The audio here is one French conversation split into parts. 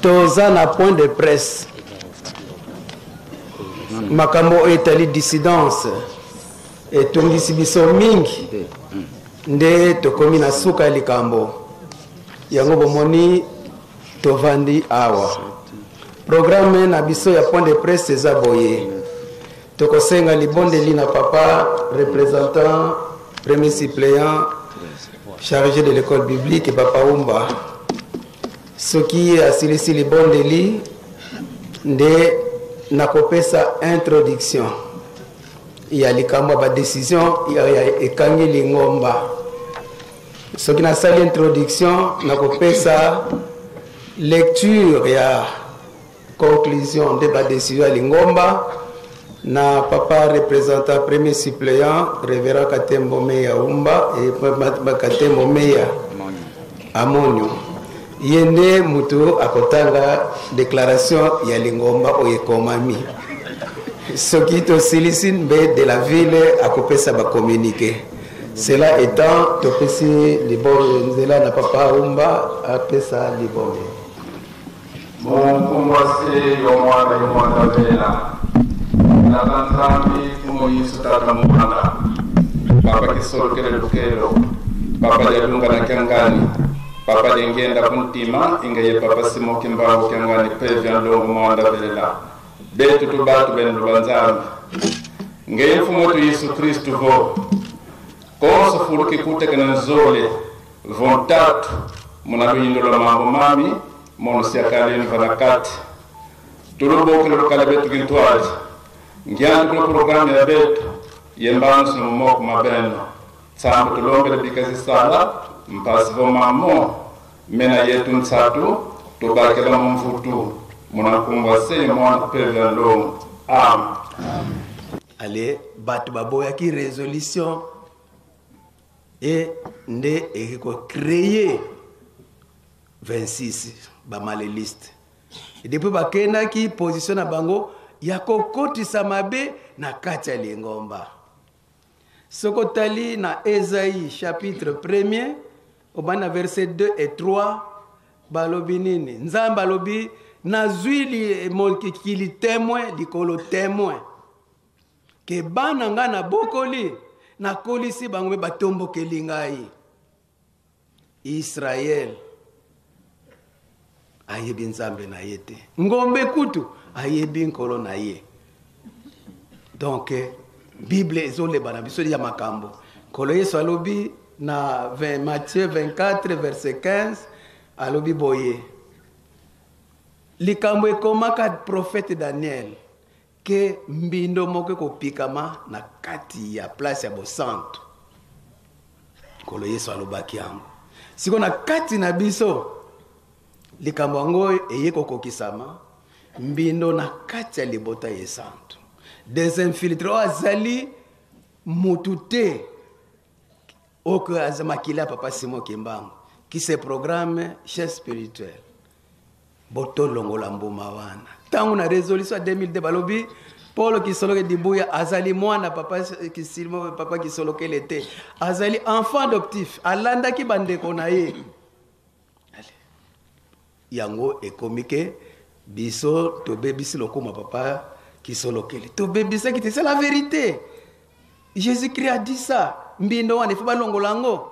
toza na point de presse makambo etali dissidence etungisi biso mingi nde tokomi na suka ya likambo yango bomoni tovandi awa programme na biso ya point de presse eza boye tokosenga libondeli na papa représentant premier suppléant chargé de l'école biblique papa Umba soki asilisi libondeli nde nakopesa introduction ya likambo ba décision ya ekangi lingomba soki nasali introduction nakopesa lecture ya conclusion de ba décision ya lingomba na papa représentant premier suppléant révérend Katembo Meya Umba et Katembo Meya Amonio yende mutu akotanga déclaration ya lingomba oyekomami soki tosilisi mbe de la ville akopesa ba communiqué cela étant topesi libongo nzela na papa Umba apesa libongo Mungumwase yomwana vela nakanzambi kumoyisu tata mukanda papa kisolokele lukelo papa yalunga na kyangani papa dengenda kuntima ingaye papa simo kimbango kyangani pevya ndongo mwanda velela betu tubatu benu banzambi ngeye mfumoto Yesu Kristu vo konso fuluki kutekana nzole vontatu munaluyindola mambo mami mono siakaleni vanakati tulubokele lukala betu gintwaji ngiandu kuna programu ya betu yembansu mumoko mabeno tsambu tulombele bikazi sala mpasi vo mamo mena yetu nsatu tubakela mumfutu munakungwa se mwana pevya ndongo ale batu baboya ki résolution et nde eko créer 26 ba maléliste et depuis bakenda ki position na bango ya kokotisa mabe na kati ya lingomba soko tali na Esaïe chapitre 1er obana verset 2 et 3 balobi nini nzamba lobi nazwili molkikili témoin likolo témoin ke bana nga na bokoli na kolisi bango be batombokeli ngai Israël ayebi nzambe na ye te ngombe kutu ayebi nkolo na ye donc bible ezoleba na biso ya makambo nkolo Yesu alobi na Matthieu 24 verset 15 alobi boye likambo ekomaka prophète Daniel ke mbindo moko kopikama na kati ya place ya bosantu nkolo Yesu alobaki yango siko na kati na biso likambo yango eye kokokisama mbindo na kati ya libota ye santu desinfiltre azali mutu te oko azamakila papa Simon Kimbangu qui se programme chef spirituel boto longola mbuma wana tangu na résolution 2002 balobi Paul Kisoloke Dibuya azali mwana papa Kisilmo papa Kisoloke lete azali enfant adoptif alanda ki bandeko na ye yango ekomike biso to bebisi lokoma papa Kisoloke to bebisa ki c'est la vérité. Jésus-Christ a dit ça mbindo wana ifa balongola ngo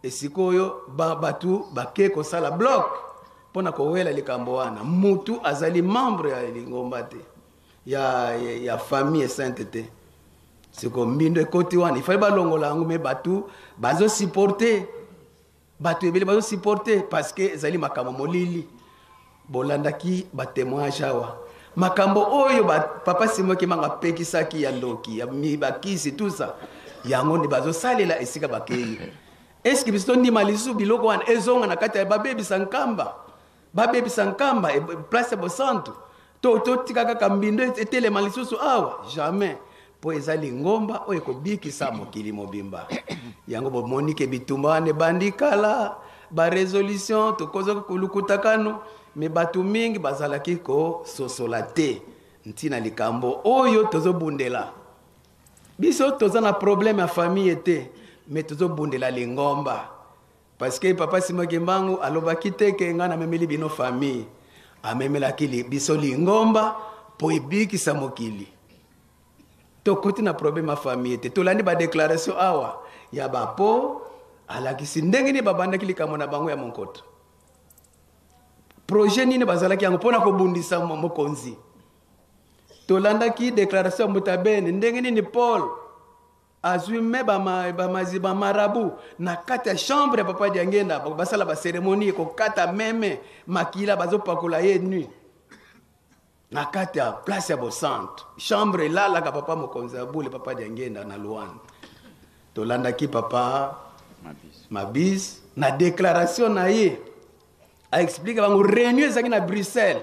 esikoyo batu bake ko sala bloc pona ko wela likambo wana mutu azali membre ya lingomba te ya famille sainteté siko mbindo ekoti wana ifa balongola ngo me batu bazo supporter batu ebele bazo supporter parce que ezali makambo molili bolandaki ba témoignage awa makambo oyo papa Simon Kimbangu pekisaki ya ndoki ya mibakisi tout ça yango ndi bazo salela esika bakei est-ce que biso ndi malisu biloko wana ezonga na kati ya babebisa nkamba place ya bosantu to tikaka kambindo etele malisusu awa jamais po ezali ngomba oyo kobikisa mokili mobimba yango bomonike bitumba wane bandikala ba résolution to kozo kulukutakano me batu mingi bazalaki ko sosola te ntina likambo oyo tozobundela biso toza na problème ya famille te mais tozobundela lingomba parce que papa Simon Kimbangu alobaki te ke nga na memeli bino famille amemelaki biso lingomba po ebikisa mokili. Tokoti na problème ya famille te. Tolandi ba déclaration awa ya bapo alakisi ndenge ni babandaki likambo na bango ya monkoto. Projet nini bazalaki yango mpona kobundisa mokonzi. Tolandaki déclaration mutabene ndenge nini Paul azume ba marabu na kati ya chambre ya Papa Diangenda basala ba cérémonie ko kata meme makila bazopakola ye nuit na kati ya place ya Bosante chambre lala ka Papa mokonzi abule Papa Diangenda na Luanda. Tolandaki Papa Mabis na déclaration na ye a expliqué bango réunion ezaki na Bruxelles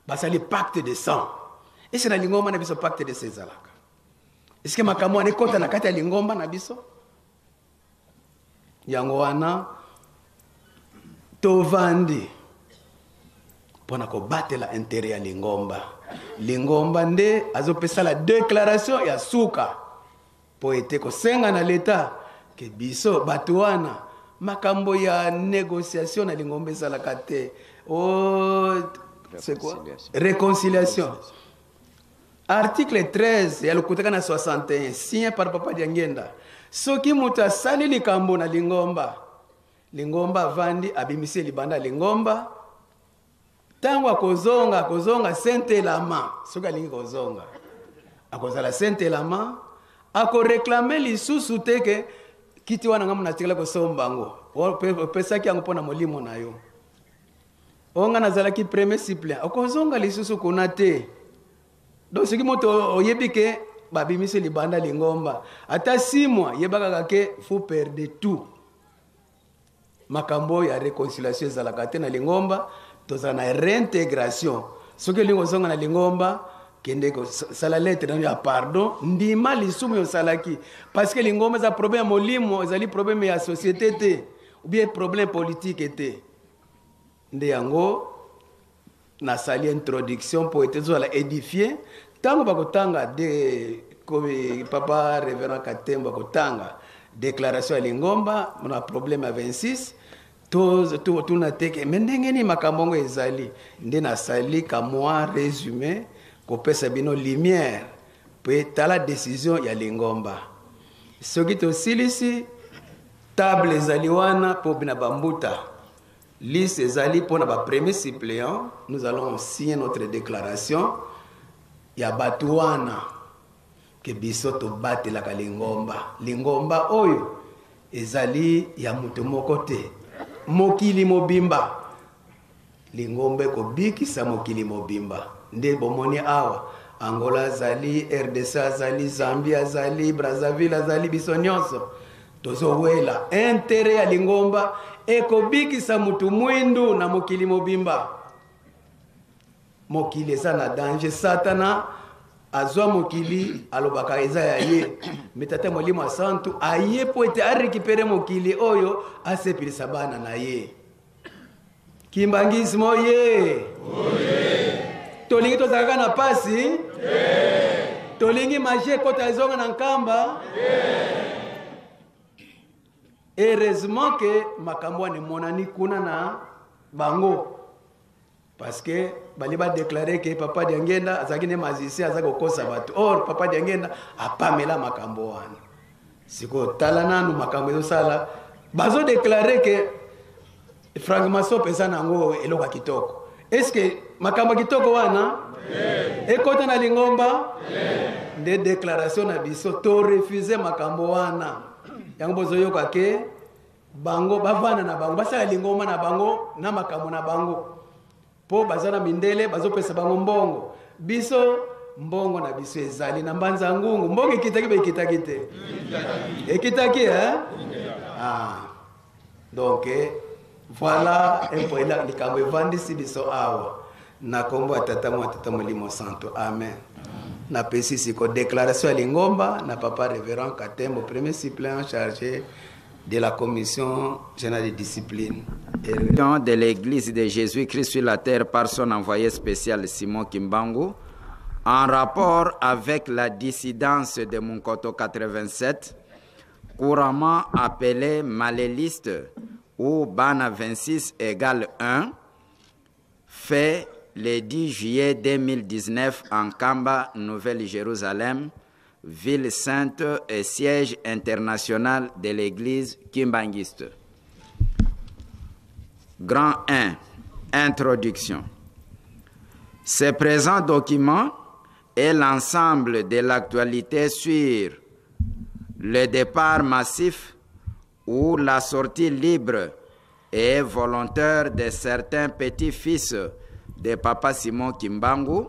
basali pacte de sang. Et c'est na lingomba na biso pacte de Césaraka. Est-ce que makambo ane kota na kati ya lingomba na biso? Yango wana tovandi pona ko batela intérêt ya lingomba. Lingomba nde azopesa la déclaration ya suka po ete ko senga na l'état ke biso bato wana makambo ya négociation na lingomba ezalaka te. Oh, c'est quoi? Réconciliation. Article 13 ya lokutaka na 61 signé par Papa Diangenda. Soki mutu asali likambo na lingomba, lingomba vandi abimise libanda lingomba, tango akozonga sente lama, soki alingi kozonga akozala sente lama, akoreklame lisusu teke kiti wana ngamu natikala kosombango pesaki yango mpona molimo na yo. Onga nazalaki premier suppléant okozonga lisusu kuna te. Donc soki moto oyebike babimise libanda lingomba ata 6 mois yebaka ke faut perdre tout. Makambo ya réconciliation ezalaka te na lingomba, tozala na réintégration. Soki lingo zonga na lingomba kende ko sala lettre ya pardon ndima lisumu yo salaki parce que lingomba za problème molimo ezali problème ya société te ou bien problème politique te. Nde yango na sali introduction pour être la édifier tango bakotanga de comme Papa Révérend Katemba bakotanga déclaration ya lingomba na problème à 26 tout na teke mendenge ni makambongo ezali nde na sali ka moi résumé ko pesa bino lumière pour tala décision ya lingomba soki to silisi table ezali wana po bina bambuta liste ezali pour na premier suppléant. Nous allons signer notre déclaration ya batuana ke biso to batela ka lingomba. Lingomba oyo ezali ya mutu moko te mokili mobimba. Lingomba ko bikisa mokili mobimba nde bomoni awa Angola azali, RDC azali, Zambia azali, Brazzaville azali, biso nyonso tozowela intérêt ya lingomba ekobikisa mutu mwindu na mokili mobimba. Mokili eza na danger. Satana azwa mokili alobaka eza ya ye metata molimo asantu aye po ete arécupérer mokili oyo asepilisa bana na ye. Kimbangismo ye tolingi tozalaka na pasi tolingi magie kota ezonga na nkamba. Heureusement que makambo ne monani kuna na bango parce que bali ba déclarer que Papa Diangenda azaki ne magicien azaki kokosa bato. Or Papa Diangenda apamela makambo wana siko tala nanu makambo ezo sala bazo déclarer que fragmentation pesa nango eloka kitoko. Est-ce que makambo kitoko wana ekota na lingomba de déclaration na biso to refuser makambo wana yango bozoyoka ke bango bavana na bango basala lingomba na bango na makambo na bango po bazana mindele bazopesa bango mbongo biso mbongo na biso ezali na mbanza ngungu mbongo ekitaki be ekitaki te ekitaki donc voilà un peu là likambo evandisi biso awa na kombo atata molimo santo amen. Na pesi siko déclaration ya lingomba na Papa Révérend Katembo premier suppléant chargé de la commission générale de discipline de l'église de Jésus-Christ sur la terre par son envoyé spécial Simon Kimbangu en rapport avec la dissidence de Munkoto 87 couramment appelée maléliste ou Bana 26 égale 1 fait le 10 juillet 2019 en Kamba, Nouvelle-Jérusalem, ville sainte et siège international de l'Église kimbanguiste. Grand 1. Introduction. Ce présent document est l'ensemble de l'actualité sur le départ massif ou la sortie libre et volontaire de certains petits-fils de Papa Simon Kimbangu,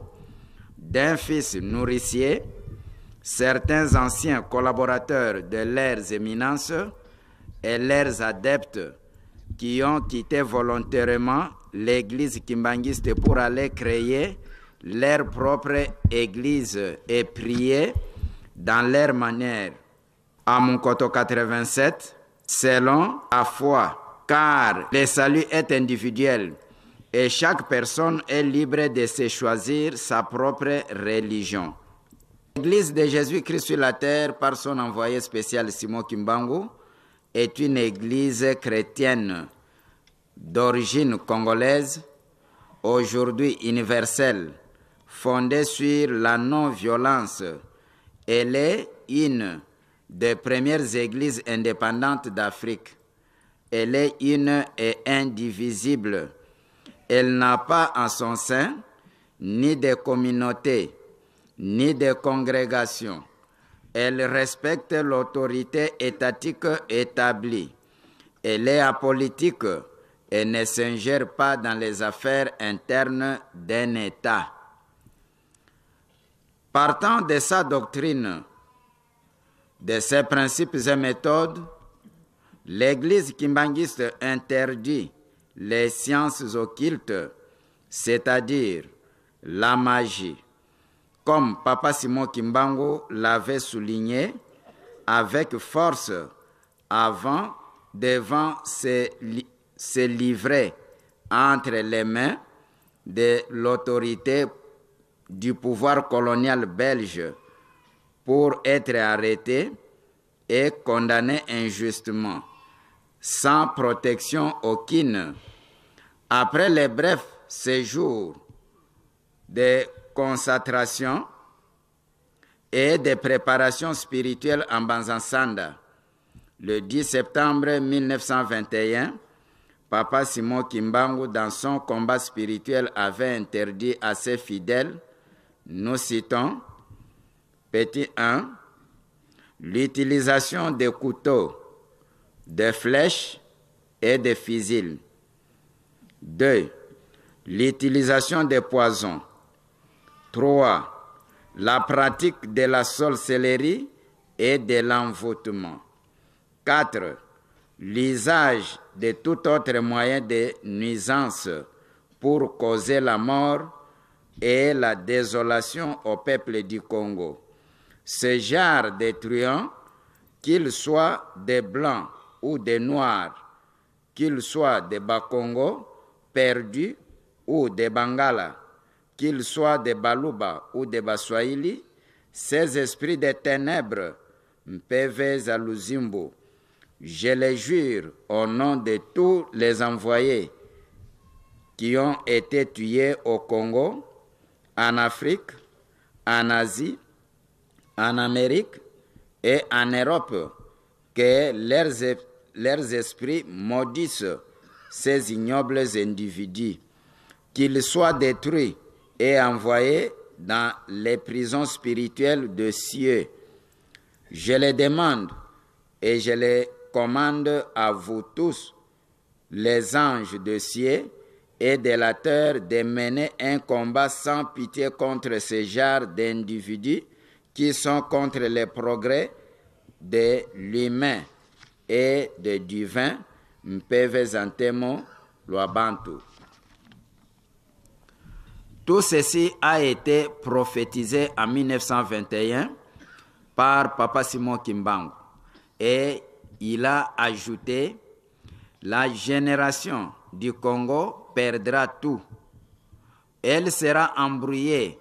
d'un fils nourricier, certains anciens collaborateurs de leurs éminences et leurs adeptes qui ont quitté volontairement l'église kimbanguiste pour aller créer leur propre église et prier dans leur manière. À Munkoto 87, selon la foi, car le salut est individuel et chaque personne est libre de se choisir sa propre religion. L'église de Jésus-Christ sur la terre, par son envoyé spécial Simon Kimbangu, est une église chrétienne d'origine congolaise, aujourd'hui universelle, fondée sur la non-violence. Elle est une des premières églises indépendantes d'Afrique. Elle est une et indivisible. Elle n'a pas en son sein ni de communauté, ni de congrégation. Elle respecte l'autorité étatique établie. Elle est apolitique et ne s'ingère pas dans les affaires internes d'un État. Partant de sa doctrine, de ses principes et méthodes, l'Église kimbanguiste interdit les sciences occultes, c'est-à-dire la magie, comme Papa Simon Kimbangu l'avait souligné avec force avant devant se livrer entre les mains de l'autorité du pouvoir colonial belge pour être arrêté et condamné injustement, sans protection aucune. Après les brefs séjours de concentration et de préparation spirituelle en Banzansanda, le 10 septembre 1921, Papa Simon Kimbangu, dans son combat spirituel, avait interdit à ses fidèles, nous citons, petit 1, l'utilisation des couteaux, des flèches et des fusils. 2. L'utilisation des poisons. 3. La pratique de la sorcellerie et de l'envoûtement. 4. L'usage de tout autre moyen de nuisance pour causer la mort et la désolation au peuple du Congo. Ce genre de truands, qu'ils soient des blancs ou des noirs, qu'ils soient des Bakongo perdus ou des Bangala, qu'ils soient des Baluba ou des Baswahili, ces esprits des ténèbres, Mpeve Zaluzimbo, je les jure au nom de tous les envoyés qui ont été tués au Congo, en Afrique, en Asie, en Amérique et en Europe, que leurs esprits maudissent ces ignobles individus, qu'ils soient détruits et envoyés dans les prisons spirituelles de cieux. Je les demande et je les commande à vous tous, les anges de cieux et de la terre, de mener un combat sans pitié contre ce genre d'individus qui sont contre les progrès de l'humain et de divin. Mpeve Zantemo Loabantu. Tout ceci a été prophétisé en 1921 par Papa Simon Kimbangu et il a ajouté: la génération du Congo perdra tout. Elle sera embrouillée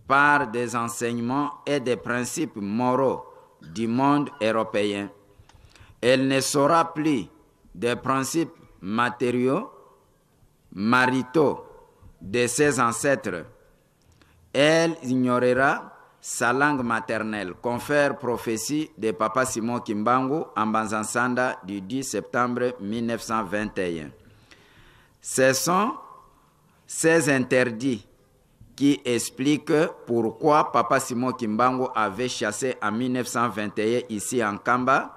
par des enseignements et des principes moraux du monde européen. Elle ne saura plus des principes matériaux, maritaux, de ses ancêtres. Elle ignorera sa langue maternelle. Confère prophétie de Papa Simon Kimbangu en Banzansanda du 10 septembre 1921. Ce sont ces interdits qui expliquent pourquoi Papa Simon Kimbangu avait chassé en 1921 ici en Kamba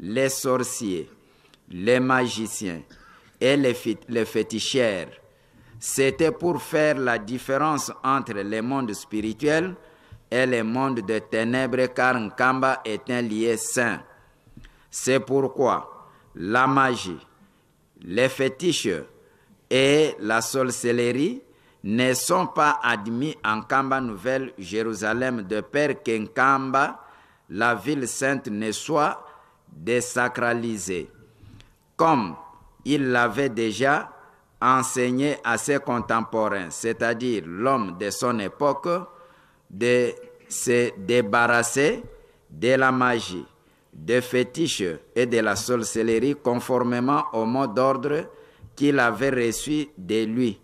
les sorciers, les magiciens et les féticheurs. C'était pour faire la différence entre les mondes spirituels et les mondes de ténèbres, car Nkamba est un lieu saint. C'est pourquoi la magie, les fétiches et la sorcellerie ne sont pas admis en Kamba Nouvelle-Jérusalem de peur qu'Nkamba, la ville sainte, ne soit désacralisée, comme il l'avait déjà enseigné à ses contemporains, c'est-à-dire l'homme de son époque, de se débarrasser de la magie, des fétiches et de la sorcellerie conformément au mot d'ordre qu'il avait reçu de lui.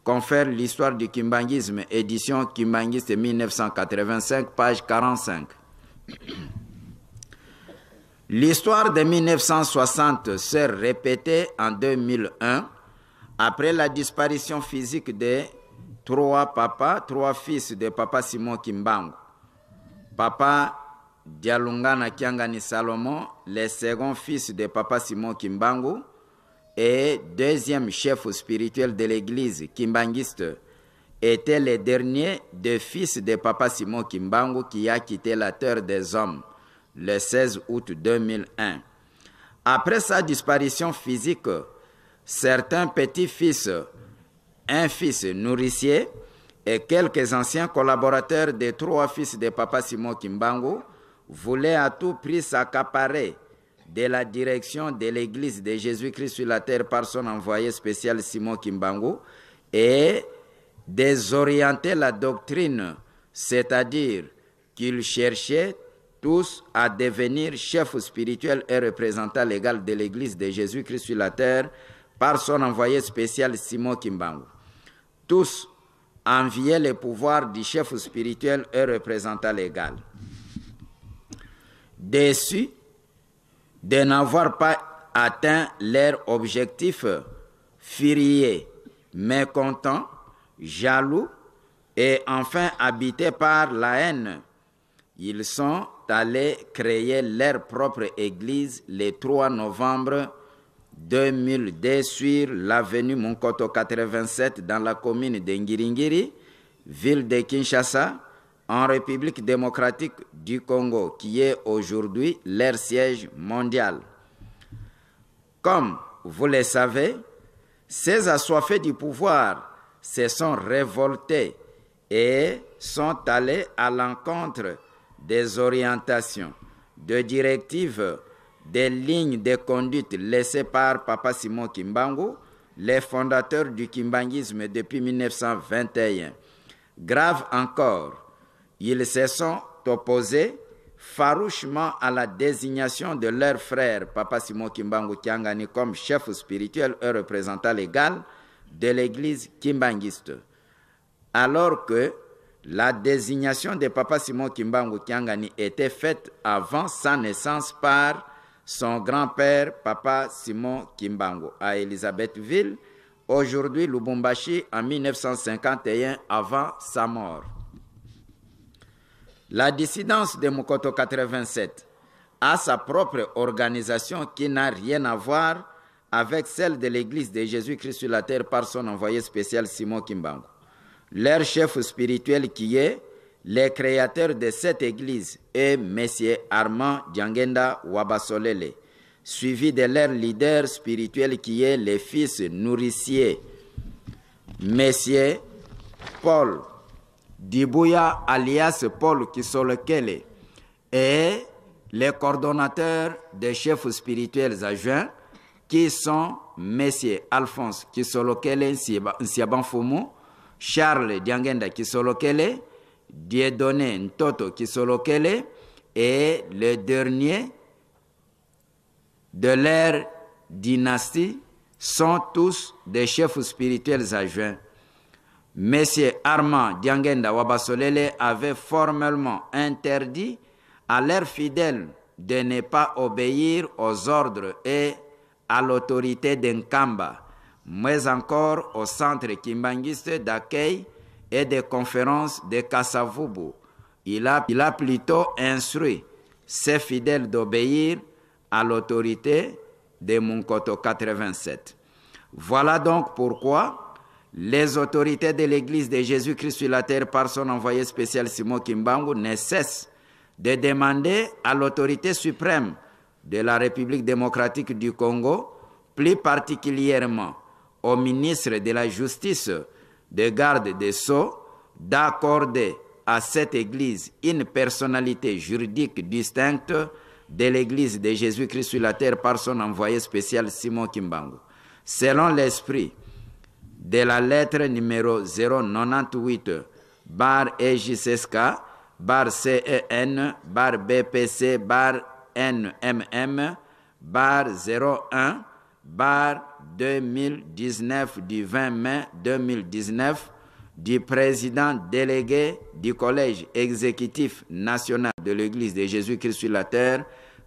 Confère l'histoire du kimbanguisme, édition Kimbanguiste 1985, page 45. L'histoire de 1960 s'est répétée en 2001 après la disparition physique de trois fils de Papa Simon Kimbangu. Papa Dialungana Kiangani Salomon, le second fils de Papa Simon Kimbangu et deuxième chef spirituel de l'église kimbanguiste, était le dernier des fils de Papa Simon Kimbangu qui a quitté la terre des hommes le 16 août 2001. Après sa disparition physique, certains petits-fils, un fils nourricier et quelques anciens collaborateurs des trois fils de Papa Simon Kimbangu voulaient à tout prix s'accaparer de la direction de l'église de Jésus-Christ sur la terre par son envoyé spécial Simon Kimbangu et désorienter la doctrine, c'est-à-dire qu'ils cherchaient tous à devenir chefs spirituels et représentants légaux de l'église de Jésus-Christ sur la terre par son envoyé spécial Simon Kimbangu. Tous enviaient le pouvoir du chef spirituel et représentant légal. Déçus de n'avoir pas atteint leur objectif, furieux, mécontents, jaloux et enfin habités par la haine, ils sont allés créer leur propre église le 3 novembre 2002 sur l'avenue Munkoto 87 dans la commune de Ngiringiri, ville de Kinshasa, en République démocratique du Congo, qui est aujourd'hui leur siège mondial. Comme vous le savez, ces assoiffés du pouvoir se sont révoltés et sont allés à l'encontre des orientations, de directives, des lignes de conduite laissées par Papa Simon Kimbangu, les fondateurs du kimbanguisme depuis 1921. Grave encore, ils se sont opposés farouchement à la désignation de leur frère Papa Simon Kimbangu Kiangani comme chef spirituel et représentant légal de l'église kimbanguiste. Alors que la désignation de Papa Simon Kimbangu Kiangani était faite avant sa naissance par son grand-père Papa Simon Kimbangu à Elisabethville, aujourd'hui Lubumbashi, en 1951 avant sa mort. La dissidence de Mukoto 87 a sa propre organisation qui n'a rien à voir avec celle de l'église de Jésus-Christ sur la terre par son envoyé spécial Simon Kimbangu. Leur chef spirituel qui est le créateur de cette église est M. Armand Diangenda Wabasolele, suivi de leur leader spirituel qui est le fils nourricier M. Paul Dibuya alias Paul Kisolokele et les coordonnateurs des chefs spirituels adjoints qui sont M. Alphonse Kisolokele Nsiabanfumu, Charles Diangenda Kisolokele, Dieudonné Ntoto Kisolokele et le dernier de leur dynastie sont tous des chefs spirituels adjoints. M. Armand Diangenda Wabasolele avait formellement interdit à leurs fidèles de ne pas obéir aux ordres et à l'autorité d'Nkamba, mais encore au centre kimbanguiste d'accueil et de conférences de Kassavubu. Il a plutôt instruit ses fidèles d'obéir à l'autorité de Munkoto 87. Voilà donc pourquoi les autorités de l'Église de Jésus-Christ sur la terre par son envoyé spécial Simon Kimbangu ne cessent de demander à l'autorité suprême de la République démocratique du Congo, plus particulièrement au ministre de la Justice, de garde des Sceaux, d'accorder à cette Église une personnalité juridique distincte de l'Église de Jésus-Christ sur la terre par son envoyé spécial Simon Kimbangu. Selon l'esprit de la lettre numéro 098 bar EJSK bar CEN bar BPC bar NMM bar 01 bar 2019 du 20 mai 2019 du président délégué du Collège exécutif national de l'Église de Jésus-Christ sur la terre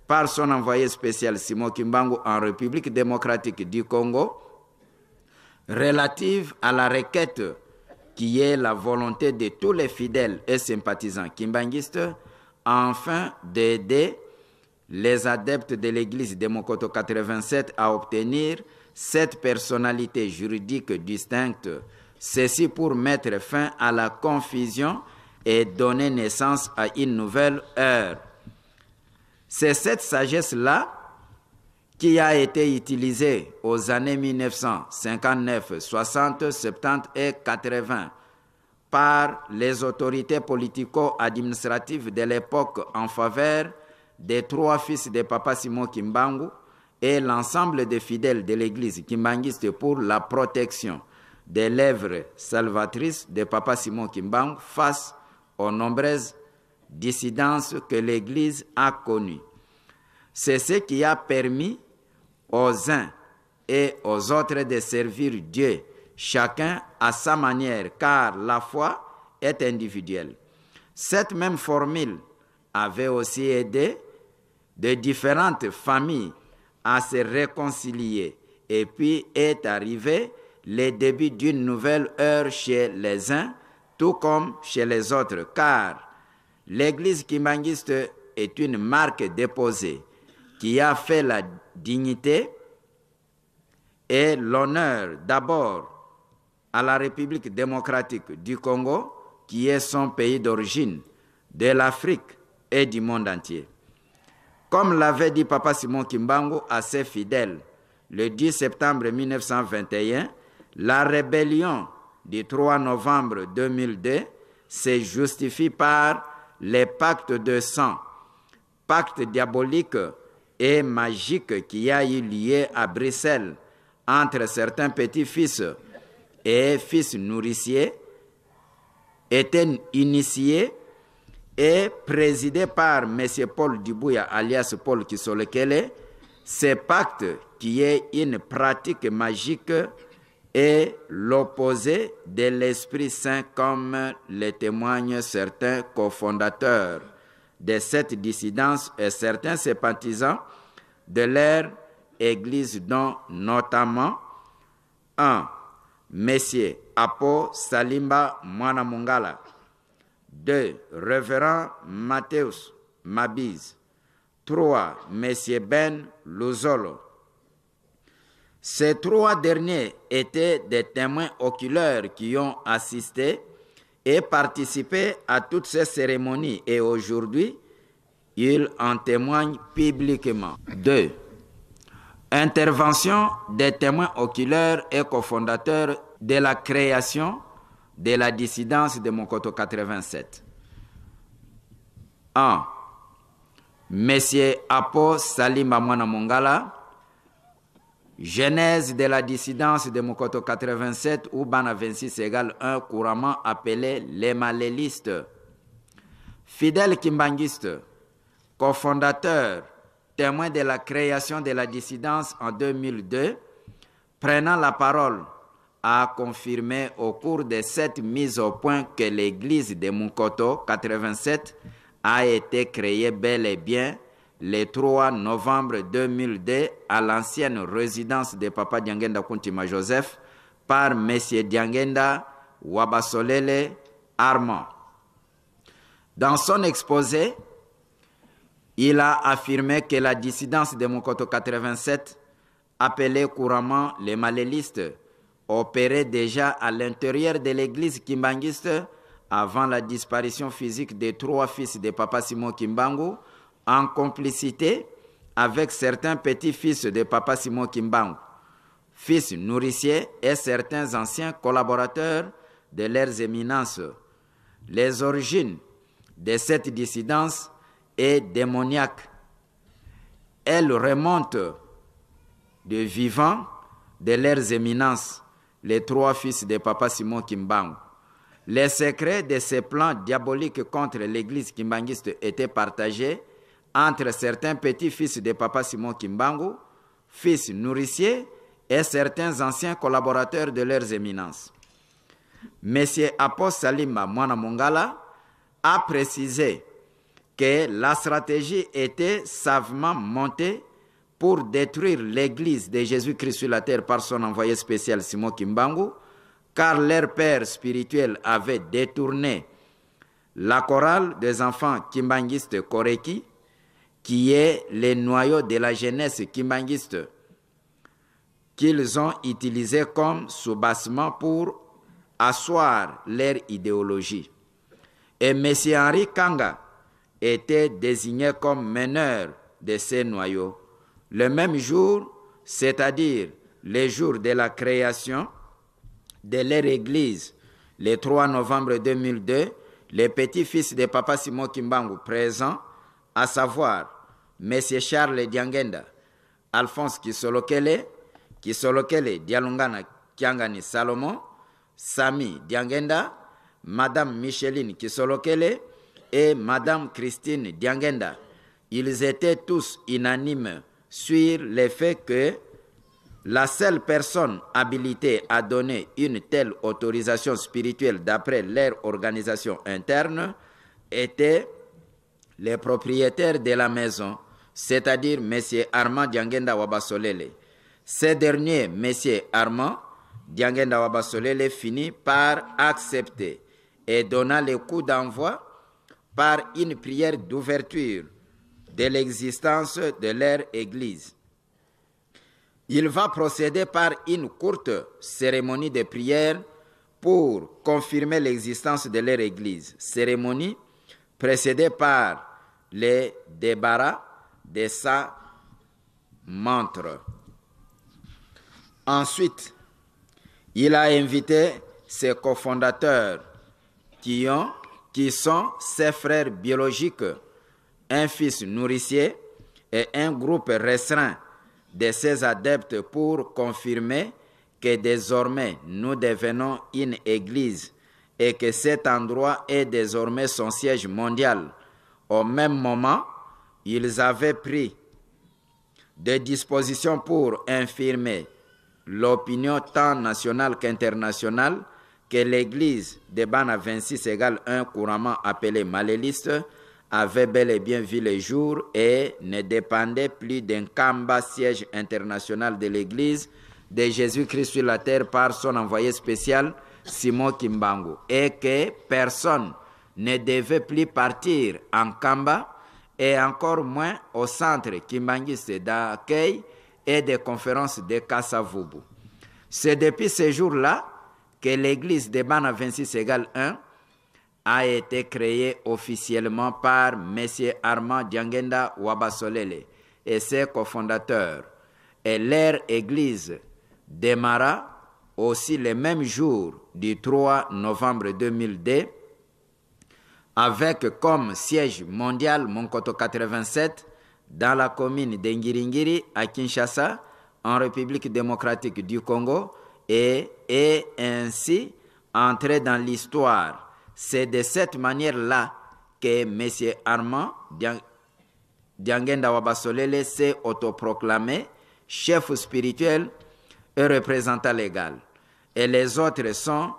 par son envoyé spécial Simon Kimbangu en République démocratique du Congo, relative à la requête qui est la volonté de tous les fidèles et sympathisants kimbanguistes afin d'aider les adeptes de l'Église de Munkoto 87 à obtenir cette personnalité juridique distincte, ceci pour mettre fin à la confusion et donner naissance à une nouvelle ère. C'est cette sagesse-là qui a été utilisée aux années 1959, 60, 70 et 80 par les autorités politico-administratives de l'époque en faveur des trois fils de Papa Simon Kimbangu et l'ensemble des fidèles de l'Église kimbanguiste pour la protection des lèvres salvatrices de Papa Simon Kimbangu face aux nombreuses dissidences que l'Église a connues. C'est ce qui a permis aux uns et aux autres de servir Dieu, chacun à sa manière, car la foi est individuelle. Cette même formule avait aussi aidé de différentes familles à se réconcilier, et puis est arrivé le début d'une nouvelle ère chez les uns, tout comme chez les autres, car l'Église kimbanguiste est une marque déposée qui a fait la dignité et l'honneur d'abord à la République démocratique du Congo, qui est son pays d'origine, de l'Afrique et du monde entier. Comme l'avait dit Papa Simon Kimbangu à ses fidèles le 10 septembre 1921, la rébellion du 3 novembre 2002 se justifie par les pactes de sang, pacte diabolique et magique qui a eu lieu à Bruxelles entre certains petits-fils et fils nourriciers, était initié et présidé par M. Paul Dibouya, alias Paul Kisolekele. Ce pacte, qui est une pratique magique, est l'opposé de l'Esprit Saint, comme le témoignent certains cofondateurs de cette dissidence et certains sympathisants de leur Église, dont notamment 1. Messieurs Apo Salimba Mwanamungala, 2. Révérend Mathéus Mabiz, 3. Messieurs Ben Luzolo. Ces trois derniers étaient des témoins oculaires qui ont assisté et participé à toutes ces cérémonies, et aujourd'hui, ils en témoignent publiquement. 2. Intervention des témoins oculaires et cofondateurs de la création de la dissidence de Munkoto 87. 1. Monsieur Apo Salimba Mwanamungala, genèse de la dissidence de Munkoto 87 ou Bana 26 égale 1, couramment appelé les malélistes. Fidèle kimbanguiste, cofondateur, témoin de la création de la dissidence en 2002, prenant la parole a confirmé au cours de cette mise au point que l'église de Munkoto 87 a été créée bel et bien le 3 novembre 2002 à l'ancienne résidence de Papa Diangenda Kuntima Joseph par M. Diangenda Wabasolele Armand. Dans son exposé, il a affirmé que la dissidence de Munkoto 87, appelée couramment les malélistes, opérait déjà à l'intérieur de l'église kimbanguiste avant la disparition physique des 3 fils de Papa Simon Kimbangu, en complicité avec certains petits-fils de Papa Simon Kimbangu, fils nourriciers et certains anciens collaborateurs de leurs éminences. Les origines de cette dissidence est démoniaque. Elle remonte de vivant de leurs éminences, les 3 fils de Papa Simon Kimbangu. Les secrets de ces plans diaboliques contre l'église kimbanguiste étaient partagés entre certains petits-fils de Papa Simon Kimbangu, fils nourriciers et certains anciens collaborateurs de leurs éminences. Monsieur Apos Salimba Mwana Mongala a précisé que la stratégie était savamment montée pour détruire l'église de Jésus-Christ sur la terre par son envoyé spécial Simon Kimbangu, car leur père spirituel avait détourné la chorale des enfants kimbanguistes Koreki, qui est le noyau de la jeunesse kimbanguiste, qu'ils ont utilisé comme soubassement pour asseoir leur idéologie. Et M. Henri Kanga était désigné comme meneur de ces noyaux. Le même jour, c'est-à-dire le jour de la création de leur église, le 3 novembre 2002, les petits-fils de Papa Simon Kimbangu présents, à savoir M. Charles Diangenda, Alphonse Kisolokele Dialungana Kiangani Salomon, Sami Diangenda, Madame Micheline Kisolokele et Madame Christine Diangenda. Ils étaient tous unanimes sur le fait que la seule personne habilitée à donner une telle autorisation spirituelle d'après leur organisation interne était les propriétaires de la maison, c'est-à-dire M. Armand Diangenda Wabasolele. Ce dernier, M. Armand Diangenda Wabasolele, finit par accepter et donna le coup d'envoi par une prière d'ouverture de l'existence de leur église. Il va procéder par une courte cérémonie de prière pour confirmer l'existence de leur église. Cérémonie précédée par le débarras de sa montre. Ensuite, il a invité ses cofondateurs qui sont ses frères biologiques, un fils nourricier et un groupe restreint de ses adeptes pour confirmer que désormais nous devenons une église et que cet endroit est désormais son siège mondial. Au même moment, ils avaient pris des dispositions pour infirmer l'opinion tant nationale qu'internationale que l'église de Bana 26=1, couramment appelée maléliste, avait bel et bien vu le jour et ne dépendait plus d'un Kamba, siège international de l'église de Jésus-Christ sur la terre par son envoyé spécial Simon Kimbangu, et que personne ne devait plus partir en Kamba et encore moins au centre kimbanguiste d'accueil et de conférences de Kassavubu. C'est depuis ce jour-là que l'église de Bana 26=1 a été créée officiellement par M. Armand Diangenda Wabasolele et ses cofondateurs. Et leur église démarra aussi le même jour du 3 novembre 2002 avec comme siège mondial Munkoto 87 dans la commune d'Ngiringiri à Kinshasa, en République démocratique du Congo, et est ainsi entré dans l'histoire. C'est de cette manière-là que M. Armand Diangenda Wabasolele s'est autoproclamé chef spirituel et représentant légal. et les autres sont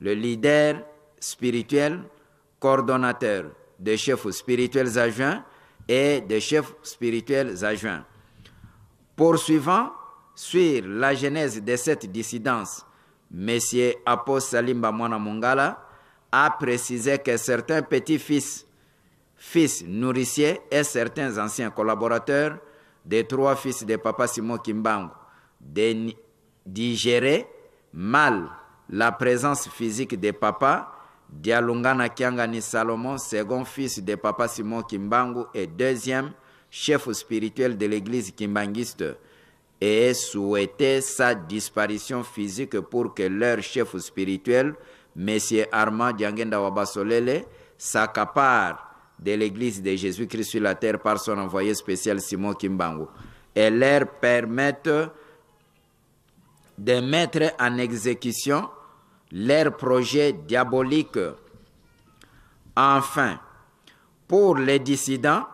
le leader spirituel, coordonnateur, des chefs spirituels adjoints et des chefs spirituels adjoints. Poursuivant sur la genèse de cette dissidence, M. Apos Salimba Mwana Mongala a précisé que certains petits-fils, fils nourriciers et certains anciens collaborateurs des 3 fils de Papa Simon Kimbangu digéraient mal la présence physique de Papa Dialungana Kiangani Salomon, second fils de Papa Simon Kimbangu et deuxième chef spirituel de l'église kimbanguiste, et souhaitaient sa disparition physique pour que leur chef spirituel, M. Armand Diangenda Wabasolele, s'accapare de l'église de Jésus-Christ sur la terre par son envoyé spécial Simon Kimbangu et leur permette de mettre en exécution leurs projets diaboliques. Enfin, pour les dissidents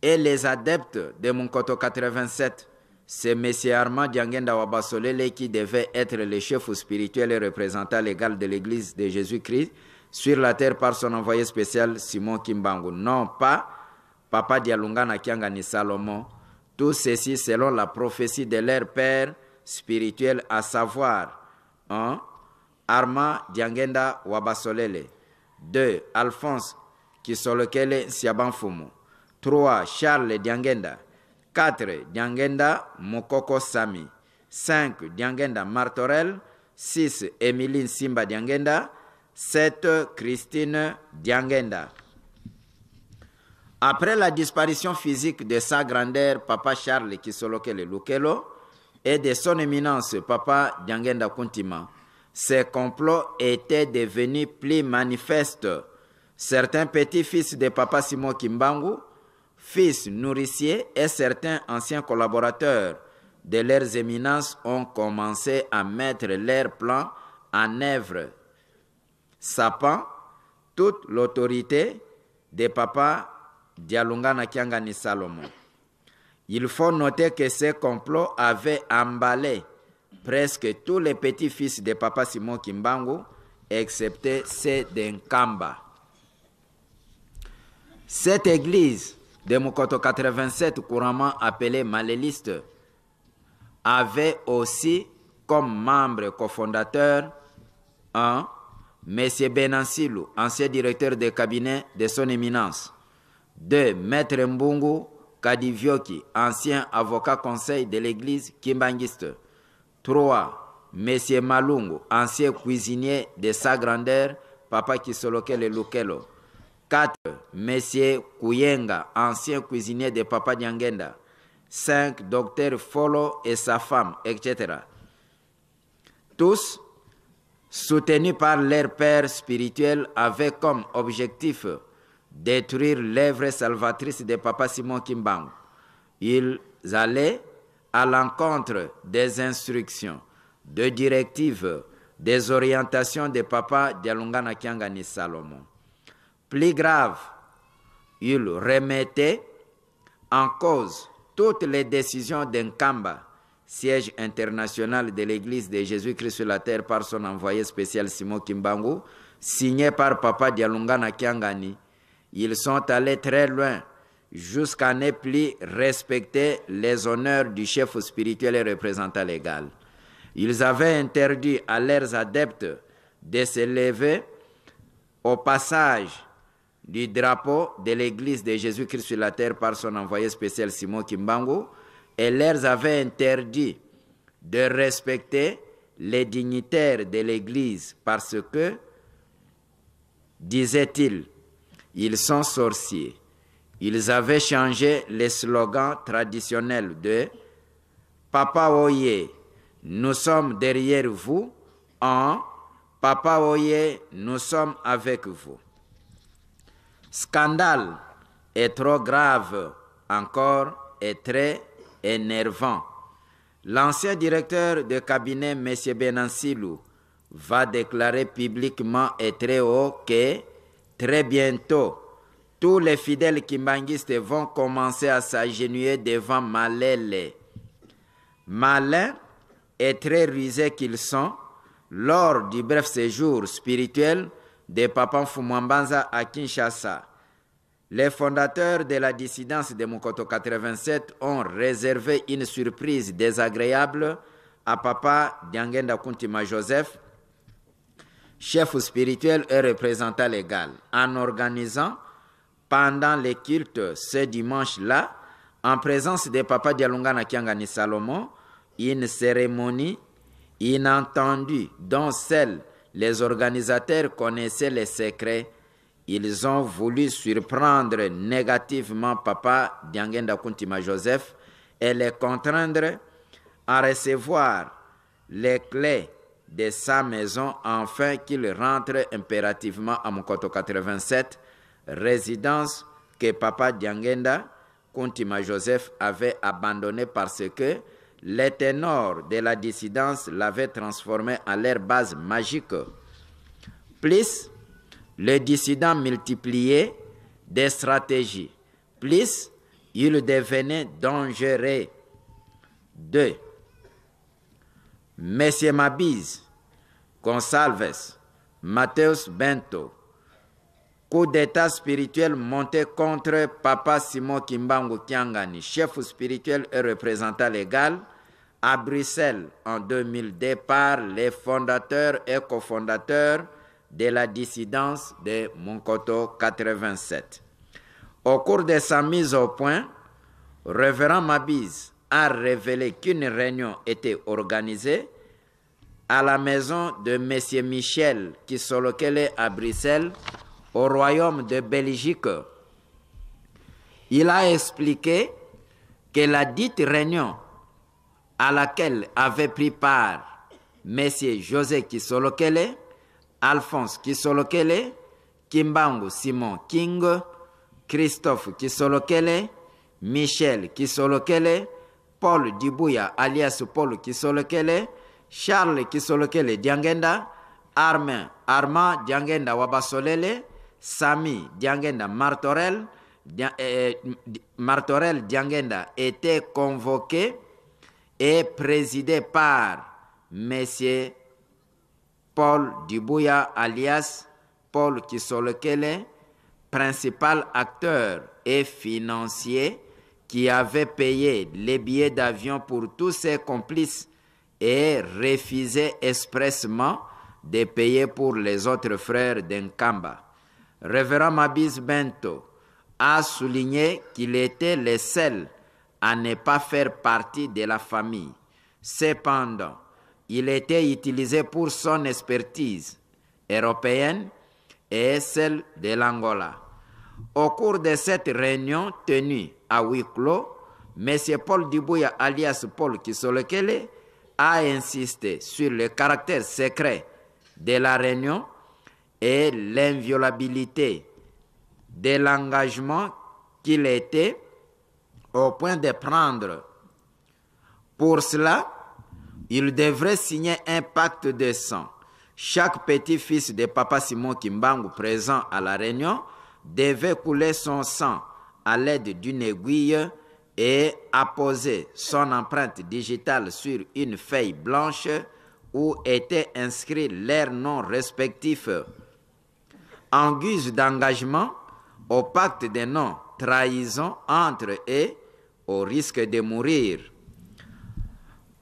et les adeptes de Munkoto 87, c'est M. Armand Diangenda Wabasolele qui devait être le chef spirituel et représentant légal de l'église de Jésus-Christ sur la terre par son envoyé spécial Simon Kimbangu, non pas Papa Dialungana Kiangani Salomon. Tout ceci selon la prophétie de leur père spirituel, à savoir 1. Armand Diangenda Wabasolele, 2. Alphonse Kisolokele Siabanfumu, 3. Charles Diangenda, 4. Diangenda Mokoko Sami, 5. Diangenda Martorel, 6. Emiline Simba Diangenda, 7. Christine Diangenda. Après la disparition physique de sa grandeur Papa Charles Kisolokele Lukelo et de son éminence Papa Diangenda Kuntima, ces complots étaient devenus plus manifestes. Certains petits-fils de Papa Simon Kimbangu, fils nourriciers et certains anciens collaborateurs de leurs éminences ont commencé à mettre leurs plans en œuvre, sapant toute l'autorité de Papa Dialungana Kiangani Salomon. Il faut noter que ces complots avaient emballé presque tous les petits-fils de Papa Simon Kimbangu, excepté ceux d'Nkamba. Cette église de Mukoto 87, couramment appelée Maléliste, avait aussi comme membre cofondateur 1. M. Benansilou, ancien directeur de cabinet de son éminence. 2. Maître Mbungu Kadivioki, ancien avocat conseil de l'église kimbanguiste. 3. M. Malungu, ancien cuisinier de sa grandeur, Papa Kisolokele Lukelo. 4. M. Kuyenga, ancien cuisinier de Papa Diangenda. 5. Dr. Folo et sa femme, etc. Tous, soutenus par leur père spirituel, avaient comme objectif détruire l'œuvre salvatrice de Papa Simon Kimbangu. Ils allaient à l'encontre des instructions, de directives, des orientations de Papa Dialungana Kiangani Salomon. Plus grave, ils remettaient en cause toutes les décisions d'Nkamba, siège international de l'Église de Jésus-Christ sur la terre par son envoyé spécial Simon Kimbangu, signé par Papa Dialungana Kiangani. Ils sont allés très loin jusqu'à ne plus respecter les honneurs du chef spirituel et représentant légal. Ils avaient interdit à leurs adeptes de se lever au passage du drapeau de l'église de Jésus-Christ sur la terre par son envoyé spécial Simon Kimbangu et leur avait interdit de respecter les dignitaires de l'église parce que, disait-il, ils sont sorciers. Ils avaient changé les slogans traditionnels de Papa Oye, nous sommes derrière vous, en Papa Oye, nous sommes avec vous. Scandale est trop grave encore et très énervant. L'ancien directeur de cabinet, M. Benansilou, va déclarer publiquement et très haut que très bientôt, tous les fidèles kimbanguistes vont commencer à s'agenouiller devant Malele. Malins et très rusés qu'ils sont, lors du bref séjour spirituel de Papa Mfumwambanza à Kinshasa. Les fondateurs de la dissidence de Mukoto 87 ont réservé une surprise désagréable à Papa Diangenda Kuntima Joseph, chef spirituel et représentant légal, en organisant pendant les cultes ce dimanche-là, en présence de Papa Dialungana Kiangani Salomon, une cérémonie inattendue dont seuls les organisateurs connaissaient les secrets. Ils ont voulu surprendre négativement Papa Diangenda Kuntima Joseph et les contraindre à recevoir les clés de sa maison afin qu'il rentre impérativement à Mukoto 87, résidence que Papa Diangenda Kuntima Joseph avait abandonnée parce que les ténors de la dissidence l'avaient transformé en leur base magique. Plus les dissidents multipliaient des stratégies, plus ils devenaient dangereux. 2. Monsieur Mabiz, Gonçalves, Mateus Bento, coup d'état spirituel monté contre Papa Simon Kimbangu Kiangani, chef spirituel et représentant légal, à Bruxelles en 2002 par les fondateurs et cofondateurs de la dissidence de Mukoto 87. Au cours de sa mise au point, Révérend Mabiz a révélé qu'une réunion était organisée à la maison de M. Michel Kisolokele à Bruxelles, au Royaume de Belgique. Il a expliqué que la dite réunion à laquelle avaient pris part M. José Kisolokele, Alphonse Kisolokele, Kimbangu Simon King, Christophe Kisolokele, Michel Kisolokele, Paul Dibouya alias Paul Kisolokele, Charles Kisolokele Diangenda, Armand Diangenda Wabasolele, Sami Diangenda Martorel, Martorel Diangenda était convoqué et présidé par M. Paul Dibouya alias Paul Kisolokele, principal acteur et financier qui avait payé les billets d'avion pour tous ses complices et refusé expressement de payer pour les autres frères d'Nkamba. Révérend Mabiz Bento a souligné qu'il était le seul à ne pas faire partie de la famille. Cependant, il était utilisé pour son expertise européenne et celle de l'Angola. Au cours de cette réunion tenue à huis clos, M. Paul Dibouya alias Paul Kisolokele a insisté sur le caractère secret de la réunion et l'inviolabilité de l'engagement qu'il était au point de prendre. Pour cela, il devrait signer un pacte de sang. Chaque petit-fils de Papa Simon Kimbangu présent à la réunion devait couler son sang à l'aide d'une aiguille et apposer son empreinte digitale sur une feuille blanche où étaient inscrits leurs noms respectifs. En guise d'engagement au pacte de non-trahison entre eux au risque de mourir.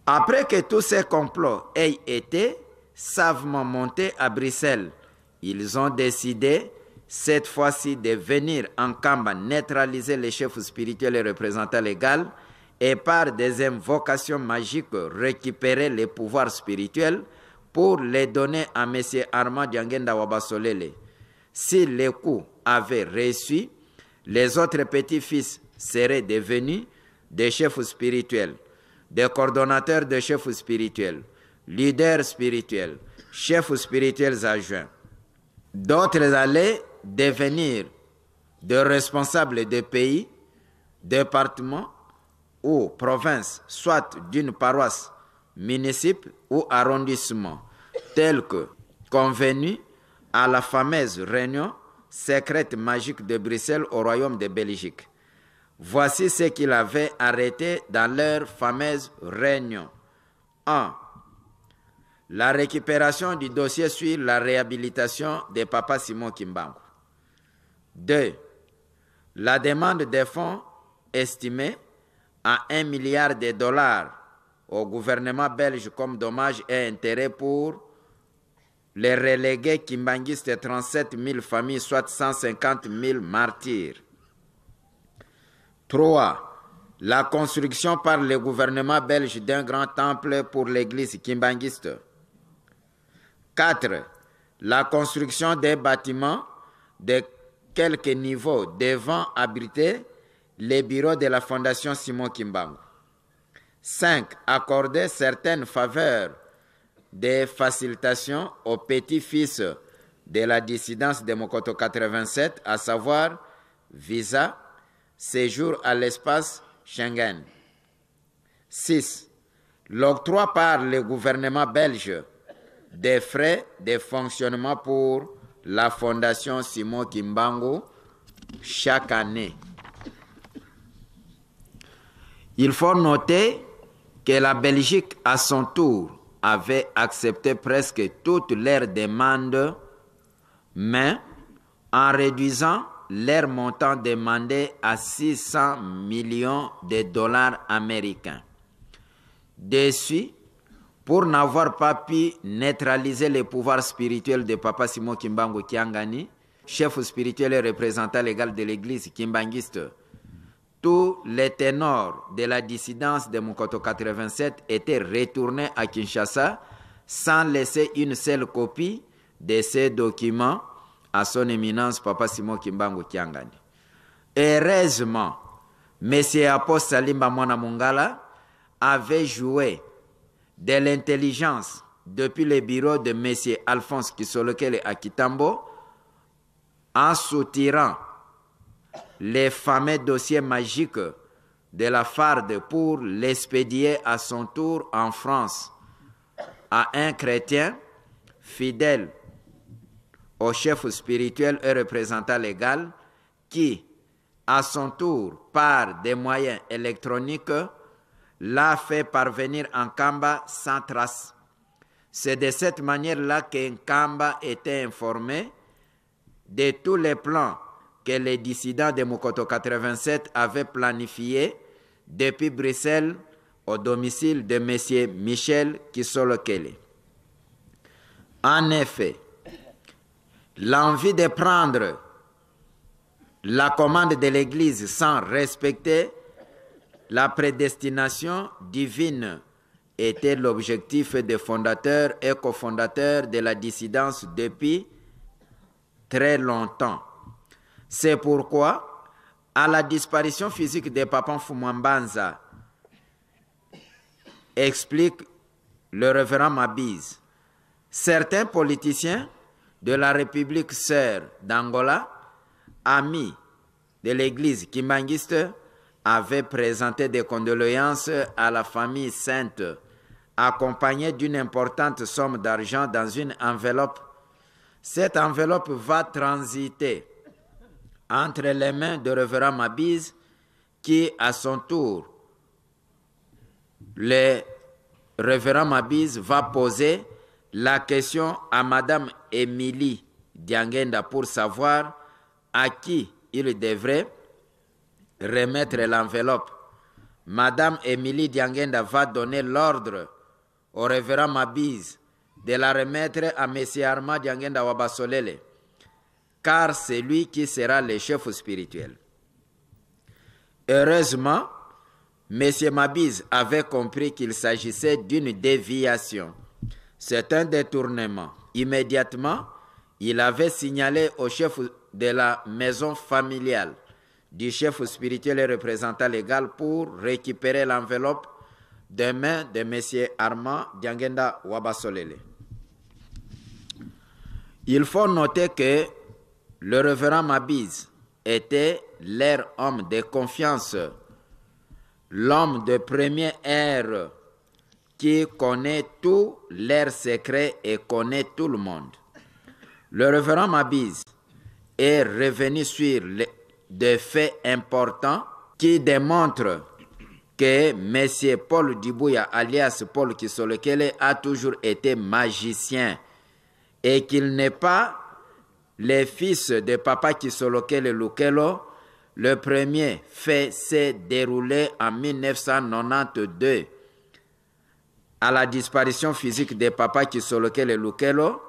Après que tous ces complots aient été savamment montés à Bruxelles, ils ont décidé cette fois-ci de venir en Kamba neutraliser les chefs spirituels et représentants légaux et par des invocations magiques récupérer les pouvoirs spirituels pour les donner à M. Armand Diangenda Wabasolele. Si les coups avaient réussi, les autres petits-fils seraient devenus des chefs spirituels, des coordonnateurs de chefs spirituels, leaders spirituels, chefs spirituels adjoints. D'autres allaient devenir des responsables de pays, départements ou provinces, soit d'une paroisse, municipe ou arrondissement, tel que convenu à la fameuse réunion secrète magique de Bruxelles au Royaume de Belgique. Voici ce qu'il avait arrêté dans leur fameuse réunion. 1. la récupération du dossier sur la réhabilitation de Papa Simon Kimbangu. 2. La demande des fonds estimés à 1 milliard de dollars au gouvernement belge comme dommages et intérêts pour les relégués kimbanguistes de 37 000 familles, soit 150 000 martyrs. 3. La construction par le gouvernement belge d'un grand temple pour l'église kimbanguiste. 4. La construction des bâtiments de quelques niveaux devant abriter les bureaux de la Fondation Simon Kimbangu. 5. Accorder certaines faveurs de facilitation aux petits-fils de la dissidence de Mokoto 87, à savoir visa, séjour à l'espace Schengen. 6. L'octroi par le gouvernement belge des frais de fonctionnement pour la Fondation Simon Kimbangu chaque année. Il faut noter que la Belgique, à son tour, avait accepté presque toutes leurs demandes, mais en réduisant leur montant demandé à 600 millions de dollars américains. Dessus, pour n'avoir pas pu neutraliser les pouvoirs spirituels de Papa Simon Kimbangu Kiangani, chef spirituel et représentant légal de l'église kimbanguiste, tous les ténors de la dissidence de Mokoto 87 étaient retournés à Kinshasa sans laisser une seule copie de ces documents à son éminence Papa Simon Kimbangu Kiangani. Heureusement, M. Apost Salimba Mwana Mungala avait joué de l'intelligence depuis le bureau de M. Alphonse Kisolokele à Kitambo en soutirant les fameux dossiers magiques de la FARD pour l'expédier à son tour en France à un chrétien fidèle au chef spirituel et représentant légal qui, à son tour, par des moyens électroniques, l'a fait parvenir en Kamba sans trace. C'est de cette manière-là qu'Nkamba était informé de tous les plans que les dissidents de Mokoto 87 avaient planifiés depuis Bruxelles au domicile de M. Michel Kisolokele. En effet, l'envie de prendre la commande de l'Église sans respecter la prédestination divine était l'objectif des fondateurs et cofondateurs de la dissidence depuis très longtemps. C'est pourquoi, à la disparition physique de Papa Fumambanza, explique le révérend Mabiz, certains politiciens de la République sœur d'Angola, amis de l'église kimbanguiste, avaient présenté des condoléances à la famille sainte, accompagnées d'une importante somme d'argent dans une enveloppe. Cette enveloppe va transiter entre les mains de révérend Mabiz, qui, à son tour, le révérend Mabiz va poser la question à Madame Émilie Diangenda pour savoir à qui il devrait remettre l'enveloppe. Madame Émilie Diangenda va donner l'ordre au révérend Mabiz de la remettre à M. Armand Diangenda Wabasolele, car c'est lui qui sera le chef spirituel. Heureusement, M. Mabiz avait compris qu'il s'agissait d'une déviation. C'est un détournement. Immédiatement, il avait signalé au chef de la maison familiale du chef spirituel et représentant légal pour récupérer l'enveloppe des mains de M. Armand Diangenda Wabasolele. Il faut noter que le révérend Mabiz était leur homme de confiance, l'homme de première ère qui connaît tous leurs secrets et connaît tout le monde. Le révérend Mabiz est revenu sur des faits importants qui démontrent que M. Paul Dibouya, alias Paul Kisolokele, a toujours été magicien et qu'il n'est pas le fils de Papa Kisolokele Lukelo. Le premier fait s'est déroulé en 1992 à la disparition physique de Papa Kisolokele Lukelo.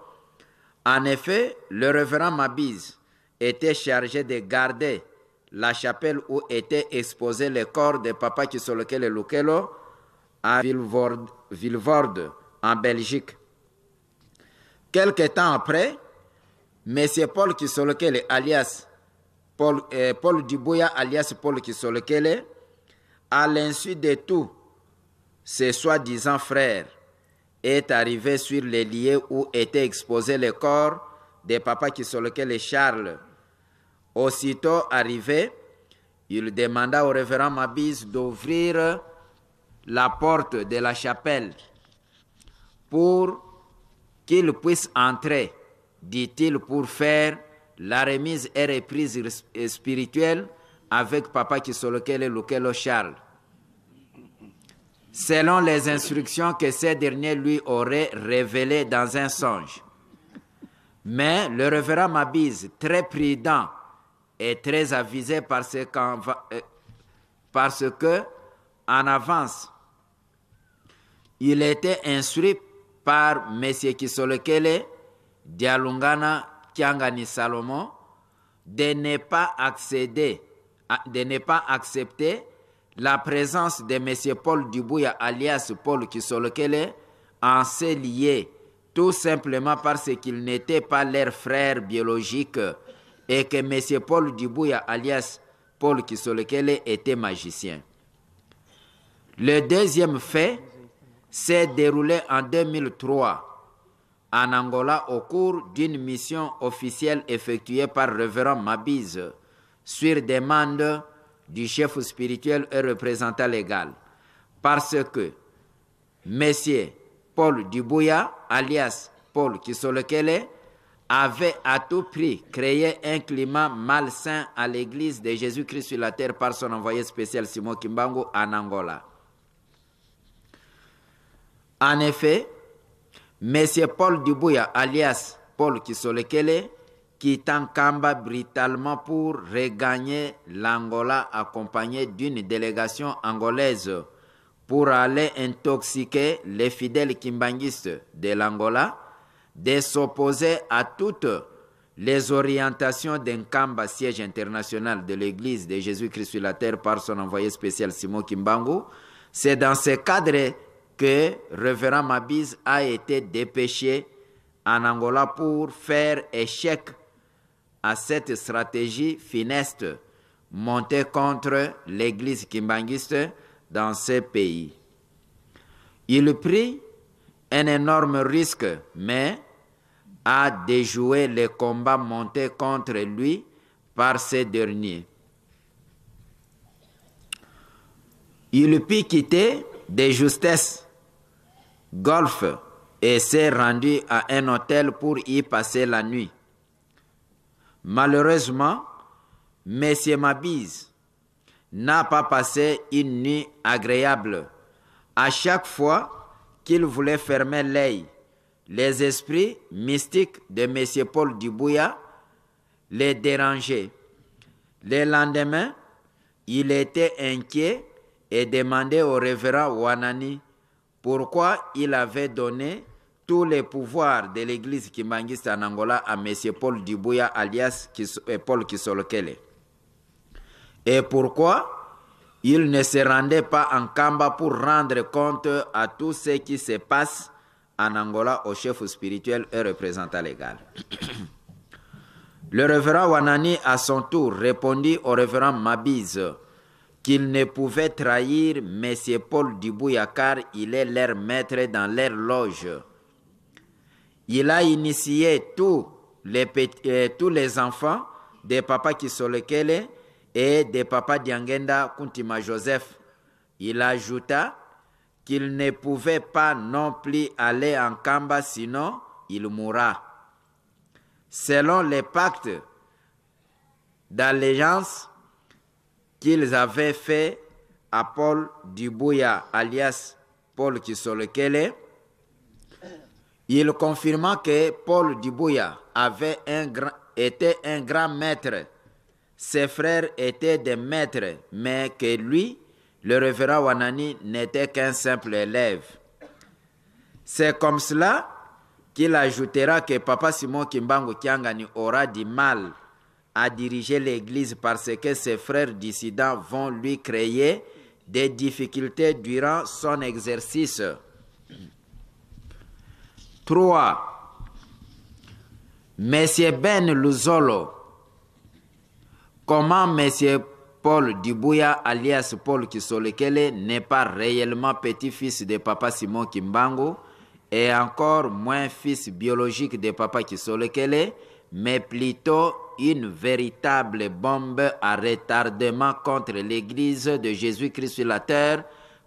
En effet, le révérend Mabiz était chargé de garder la chapelle où était exposé le corps de Papa Kisolokele Lukelo à Vilvoorde, en Belgique. Quelque temps après, M. Paul Kisolokele, alias Paul Dibouya, alias Paul Kisolokele, à l'insu de tous ses soi-disant frères, est arrivé sur les lieux où était exposé le corps de Papa Kisolokele Charles. Aussitôt arrivé, il demanda au révérend Mabiz d'ouvrir la porte de la chapelle pour qu'il puisse entrer, dit-il, pour faire la remise et reprise spirituelle avec Papa Kisolokele Lukelo Charles, selon les instructions que ces derniers lui auraient révélées dans un songe. Mais le révérend Mabiz, très prudent et très avisé parce que en avance, il était instruit par M. Kisolokele Dialungana Kiangani Salomon de ne pas accepter la présence de M. Paul Dibouya, alias Paul Kisolokele, en ces liés, tout simplement parce qu'il n'était pas leur frère biologique et que M. Paul Dibouya, alias Paul Kisolokele, était magicien. Le deuxième fait s'est déroulé en 2003 en Angola au cours d'une mission officielle effectuée par le révérend Mabiz sur demande du chef spirituel et représentant légal, parce que M. Paul Dibouya, alias Paul Kisolokele, avait à tout prix créé un climat malsain à l'église de Jésus-Christ sur la terre par son envoyé spécial Simon Kimbangu en Angola. En effet, M. Paul Dibouya, alias Paul Kisolokele, quittant Kamba brutalement pour regagner l'Angola accompagné d'une délégation angolaise pour aller intoxiquer les fidèles kimbanguistes de l'Angola, de s'opposer à toutes les orientations d'un Kamba, siège international de l'Église de Jésus-Christ sur la terre par son envoyé spécial Simon Kimbangu. C'est dans ce cadre que révérend Mabiz a été dépêché en Angola pour faire échec à cette stratégie funeste montée contre l'église kimbanguiste dans ce pays. Il prit un énorme risque, mais a déjoué les combats montés contre lui par ces derniers. Il put quitter de justesse Golfe et s'est rendu à un hôtel pour y passer la nuit. Malheureusement, M. Mabiz n'a pas passé une nuit agréable. À chaque fois qu'il voulait fermer l'œil, les esprits mystiques de M. Paul Dibouya les dérangeaient. Le lendemain, il était inquiet et demandait au révérend Wanani pourquoi il avait donné tous les pouvoirs de l'église kimbanguiste en Angola à M. Paul Dibouya, alias Paul Kisolokele. Et pourquoi il ne se rendait pas en Kamba pour rendre compte à tout ce qui se passe en Angola au chef spirituel et représentant légal. Le révérend Wanani, à son tour, répondit au révérend Mabiz qu'il ne pouvait trahir M. Paul Dibouya car il est leur maître dans leur loge. Il a initié tous les enfants de Papa Kisolokele et de Papa Diangenda Kuntima Joseph. Il ajouta qu'il ne pouvait pas non plus aller en Kamba sinon il mourra. Selon les pactes d'allégeance qu'ils avaient fait à Paul Dibouya, alias Paul Kisolekele, il confirma que Paul Dibouya était un grand maître. Ses frères étaient des maîtres, mais que lui, le révérend Wanani, n'était qu'un simple élève. C'est comme cela qu'il ajoutera que Papa Simon Kimbangu Kiangani aura du mal à diriger l'église parce que ses frères dissidents vont lui créer des difficultés durant son exercice. 3. Monsieur Ben Luzolo. Comment Monsieur Paul Dibouya, alias Paul Kisolekele, n'est pas réellement petit-fils de Papa Simon Kimbangu et encore moins fils biologique de Papa Kisolekele, mais plutôt une véritable bombe à retardement contre l'Église de Jésus-Christ sur la terre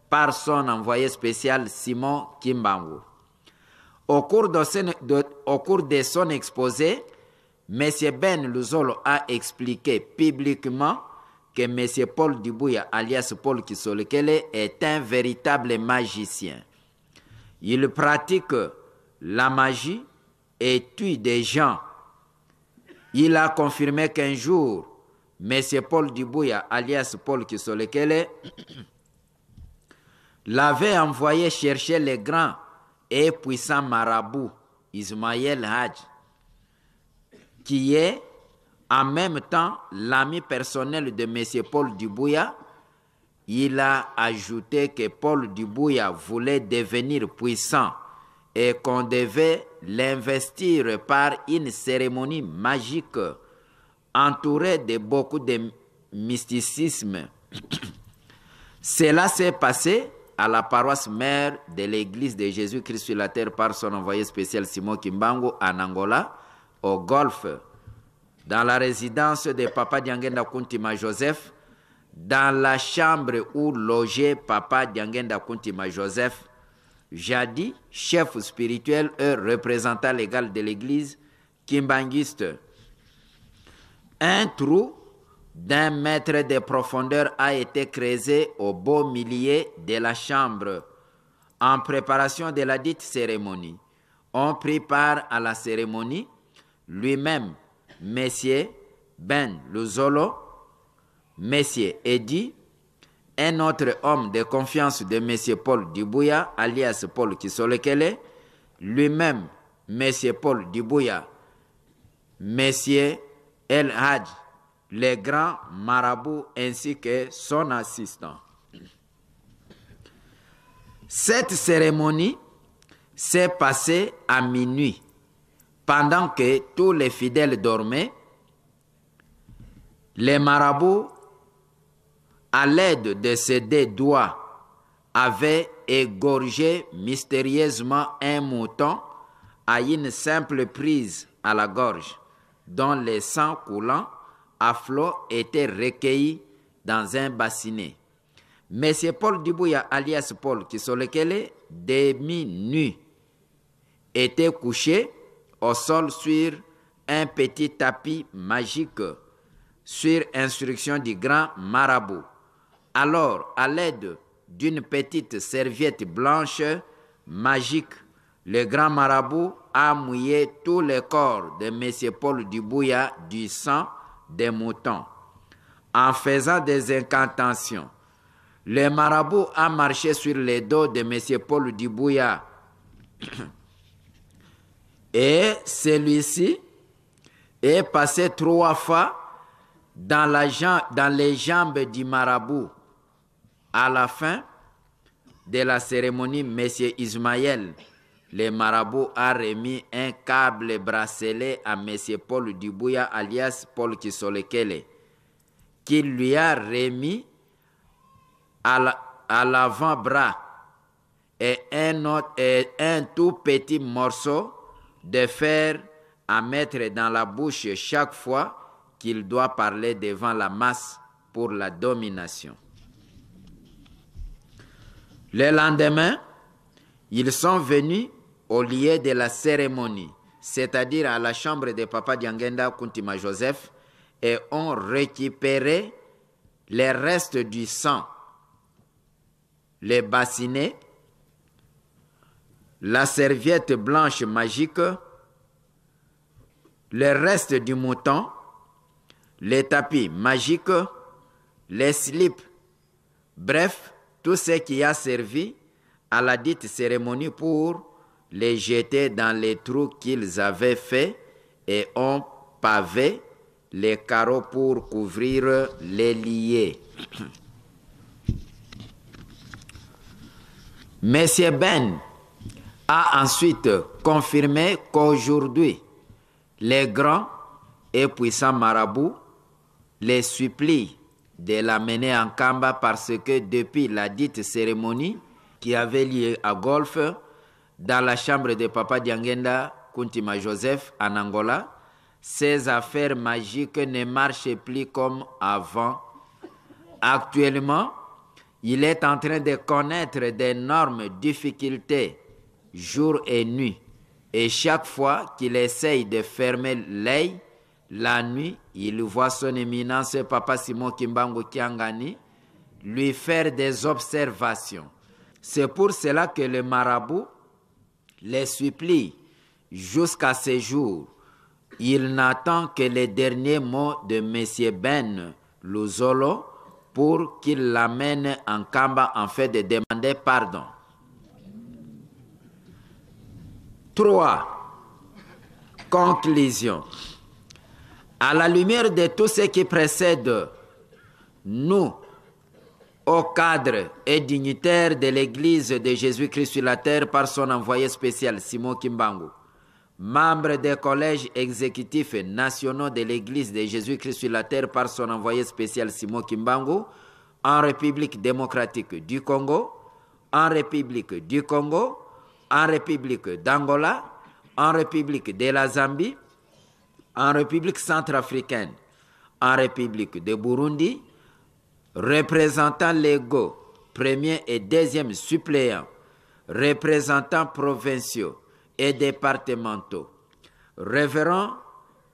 par son envoyé spécial Simon Kimbangu. Au cours de son exposé, M. Ben Luzolo a expliqué publiquement que M. Paul Dibouya, alias Paul Kisolekele, est un véritable magicien. Il pratique la magie et tue des gens. Il a confirmé qu'un jour, M. Paul Dibouya, alias Paul Kisolekele, l'avait envoyé chercher les grands et puissant marabout Ismaël Hadj, qui est en même temps l'ami personnel de M. Paul Dibouya. Il a ajouté que Paul Dibouya voulait devenir puissant et qu'on devait l'investir par une cérémonie magique entourée de beaucoup de mysticisme. Cela s'est passé à la paroisse mère de l'église de Jésus-Christ sur la terre par son envoyé spécial Simon Kimbangu en Angola, au Golfe, dans la résidence de Papa Diangenda Kuntima Joseph, dans la chambre où logeait Papa Diangenda Kuntima Joseph, jadis chef spirituel et représentant légal de l'église kimbanguiste. Un trou d'un mètre de profondeur a été creusé au beau milieu de la chambre. En préparation de la dite cérémonie, on prit part à la cérémonie lui-même, Messieurs Ben Luzolo, Messieurs Eddy, un autre homme de confiance de Monsieur Paul Dibouya, alias Paul Kisolekele, lui-même, Monsieur Paul Dibouya, Monsieur El Hadj, les grands marabouts ainsi que son assistant. Cette cérémonie s'est passée à minuit. Pendant que tous les fidèles dormaient, les marabouts, à l'aide de ses deux doigts, avaient égorgé mystérieusement un mouton à une simple prise à la gorge, dont le sang coulant à flot était recueilli dans un bassinet. Monsieur Paul Dibouya, alias Paul Kisolekele, demi-nu, était couché au sol sur un petit tapis magique, sur instruction du grand marabout. Alors, à l'aide d'une petite serviette blanche magique, le grand marabout a mouillé tout le corps de M. Paul Dibouya du sang des moutons. En faisant des incantations, le marabout a marché sur le dos de M. Paul Dibouya et celui-ci est passé 3 fois dans les jambes du marabout. À la fin de la cérémonie, M. Ismaël, le marabout, a remis un câble bracelet à M. Paul Dibouya, alias Paul Kisolekele, qui lui a remis à l'avant-bras et un tout petit morceau de fer à mettre dans la bouche chaque fois qu'il doit parler devant la masse pour la domination. Le lendemain, ils sont venus au lieu de la cérémonie, c'est-à-dire à la chambre de Papa Diangenda Kuntima Joseph, et ont récupéré les restes du sang les bassinets, la serviette blanche magique, le reste du mouton, les tapis magiques, les slips, bref, tout ce qui a servi à la dite cérémonie pour les jeter dans les trous qu'ils avaient faits et ont pavé les carreaux pour couvrir les liés. Monsieur Ben a ensuite confirmé qu'aujourd'hui, les grands et puissants marabouts les supplient de l'amener en Kamba parce que depuis la dite cérémonie qui avait lieu à Golfe, dans la chambre de Papa Diangenda Kuntima Joseph en Angola, ces affaires magiques ne marchent plus comme avant. Actuellement, il est en train de connaître d'énormes difficultés jour et nuit. Et chaque fois qu'il essaye de fermer l'œil, la nuit, il voit son éminence Papa Simon Kimbangu Kiangani lui faire des observations. C'est pour cela que le marabout les supplie jusqu'à ce jour. Il n'attend que les derniers mots de M. Ben Luzolo pour qu'il l'amène en Kamba en fait de demander pardon. 3. Conclusion. À la lumière de tout ce qui précède, nous, aux cadres et dignitaires de l'Église de Jésus-Christ sur la terre par son envoyé spécial Simon Kimbangu, membres des collèges exécutifs nationaux de l'Église de Jésus-Christ sur la terre par son envoyé spécial Simon Kimbangu, en République démocratique du Congo, en République du Congo, en République d'Angola, en République de la Zambie, en République centrafricaine, en République de Burundi, représentants légaux, premier et deuxième suppléants, représentants provinciaux et départementaux, révérends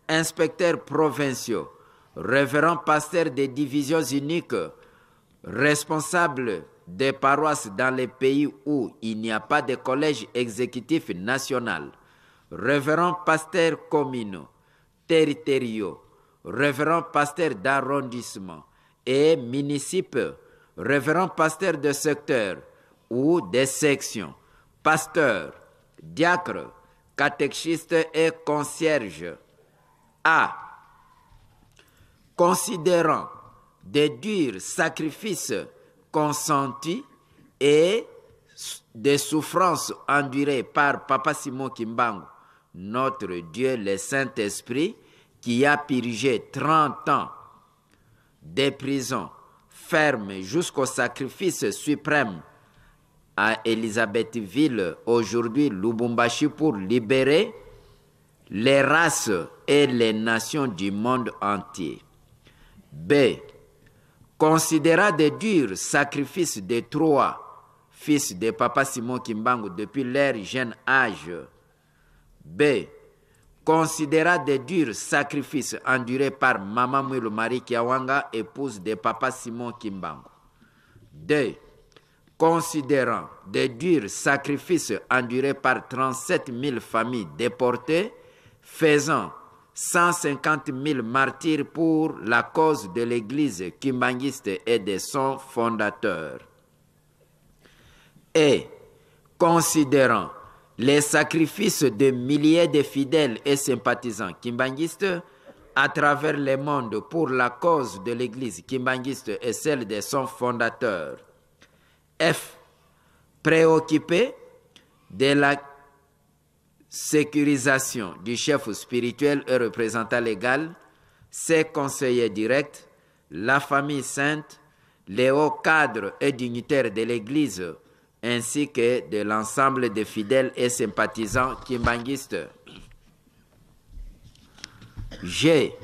inspecteurs provinciaux, révérends pasteurs des divisions uniques, responsables des paroisses dans les pays où il n'y a pas de collège exécutif national, révérends pasteurs communaux, territoriaux, révérends pasteurs d'arrondissement et municipaux, révérends pasteurs de secteur ou des sections, pasteurs, diacres, catéchistes et concierges. A. Considérant des durs sacrifices consentis et des souffrances endurées par Papa Simon Kimbangu, notre Dieu le Saint-Esprit, qui a purgé 30 ans de prison ferme jusqu'au sacrifice suprême à Elisabethville, aujourd'hui Lubumbashi, pour libérer les races et les nations du monde entier. B. Considéra des durs sacrifices des 3 fils de Papa Simon Kimbangu depuis leur jeune âge. B. Considéra des durs sacrifices endurés par Maman Mwilu Marie Kiawanga, épouse de Papa Simon Kimbangu. D. Considérant des durs sacrifices endurés par 37 000 familles déportées, faisant 150 000 martyrs pour la cause de l'Église kimbanguiste et de son fondateur. Et considérant les sacrifices de milliers de fidèles et sympathisants kimbanguistes à travers le monde pour la cause de l'Église kimbanguiste et celle de son fondateur. F. Préoccupé de la sécurisation du chef spirituel et représentant légal, ses conseillers directs, la famille sainte, les hauts cadres et dignitaires de l'Église, ainsi que de l'ensemble des fidèles et sympathisants kimbanguistes. G.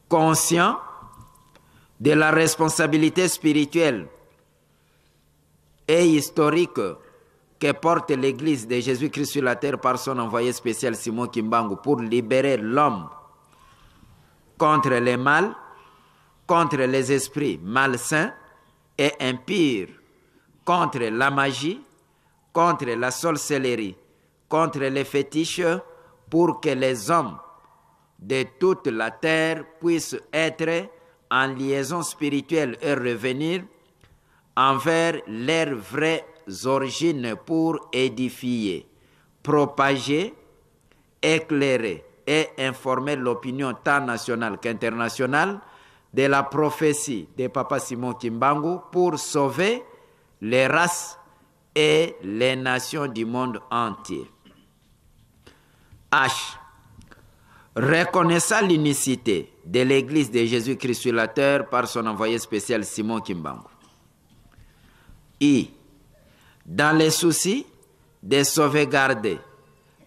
Conscient de la responsabilité spirituelle et historique que porte l'Église de Jésus-Christ sur la terre par son envoyé spécial Simon Kimbangu pour libérer l'homme contre les mal, contre les esprits malsains et impurs, contre la magie, contre la sorcellerie, contre les fétiches, pour que les hommes de toute la terre puissent être en liaison spirituelle et revenir envers leurs vraies origines pour édifier, propager, éclairer et informer l'opinion tant nationale qu'internationale de la prophétie de Papa Simon Kimbangu pour sauver les races et les nations du monde entier. H. Reconnaissant l'unicité de l'Église de Jésus-Christ sur la terre par son envoyé spécial Simon Kimbangu. I. Dans les soucis de sauvegarder,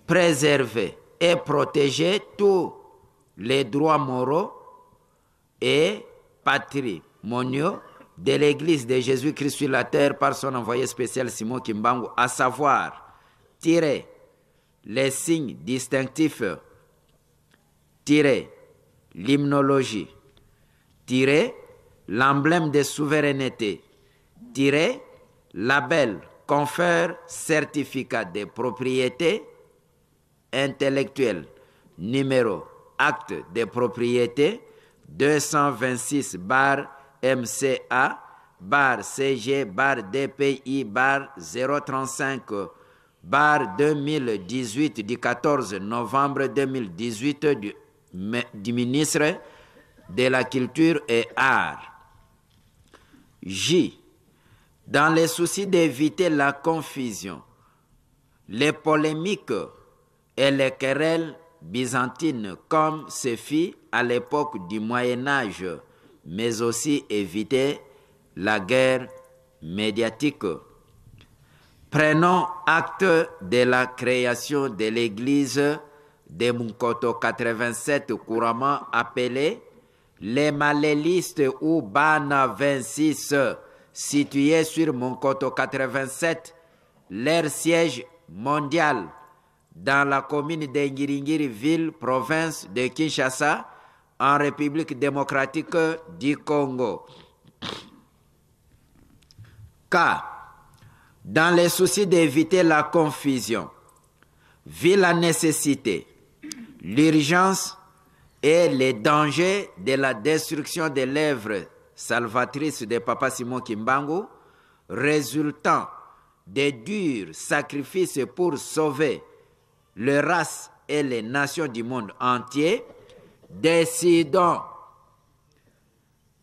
préserver et protéger tous les droits moraux et patrimoniaux de l'Église de Jésus-Christ sur la terre par son envoyé spécial Simon Kimbangu, à savoir tirer les signes distinctifs, tirer l'hymnologie, tirer l'emblème de souveraineté, tirer label, confère, certificat de propriété intellectuelle, numéro, acte de propriété 226-MC-A-DPI-035-2018 du 14 novembre 2018 du ministre de la Culture et Arts. J. Dans le souci d'éviter la confusion, les polémiques et les querelles byzantines comme ce fit à l'époque du Moyen-Âge, mais aussi éviter la guerre médiatique. Prenons acte de la création de l'église de Munkoto 87, couramment appelée les Malélistes ou Bana 26, située sur Munkoto 87, leur siège mondial dans la commune de Ngiringiri, ville, province de Kinshasa, en République démocratique du Congo. K. Dans les soucis d'éviter la confusion, vu la nécessité, l'urgence et les dangers de la destruction de l'œuvre salvatrice de Papa Simon Kimbangu, résultant des durs sacrifices pour sauver les races et les nations du monde entier, décidons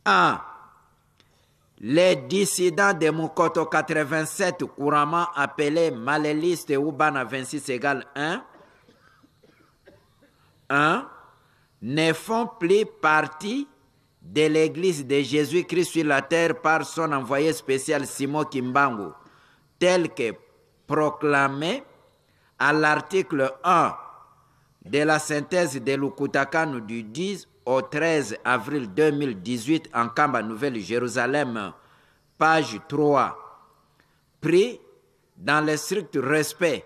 1. Les dissidents de Munkoto 87, couramment appelés Malélistes ou Bana 26 égale 1, ne font plus partie de l'Église de Jésus-Christ sur la terre par son envoyé spécial Simon Kimbangu, tel que proclamé à l'article 1 de la synthèse de Lukutakanu du 10 au 13 avril 2018 en Kamba, Nouvelle-Jérusalem, page 3, pris dans le strict respect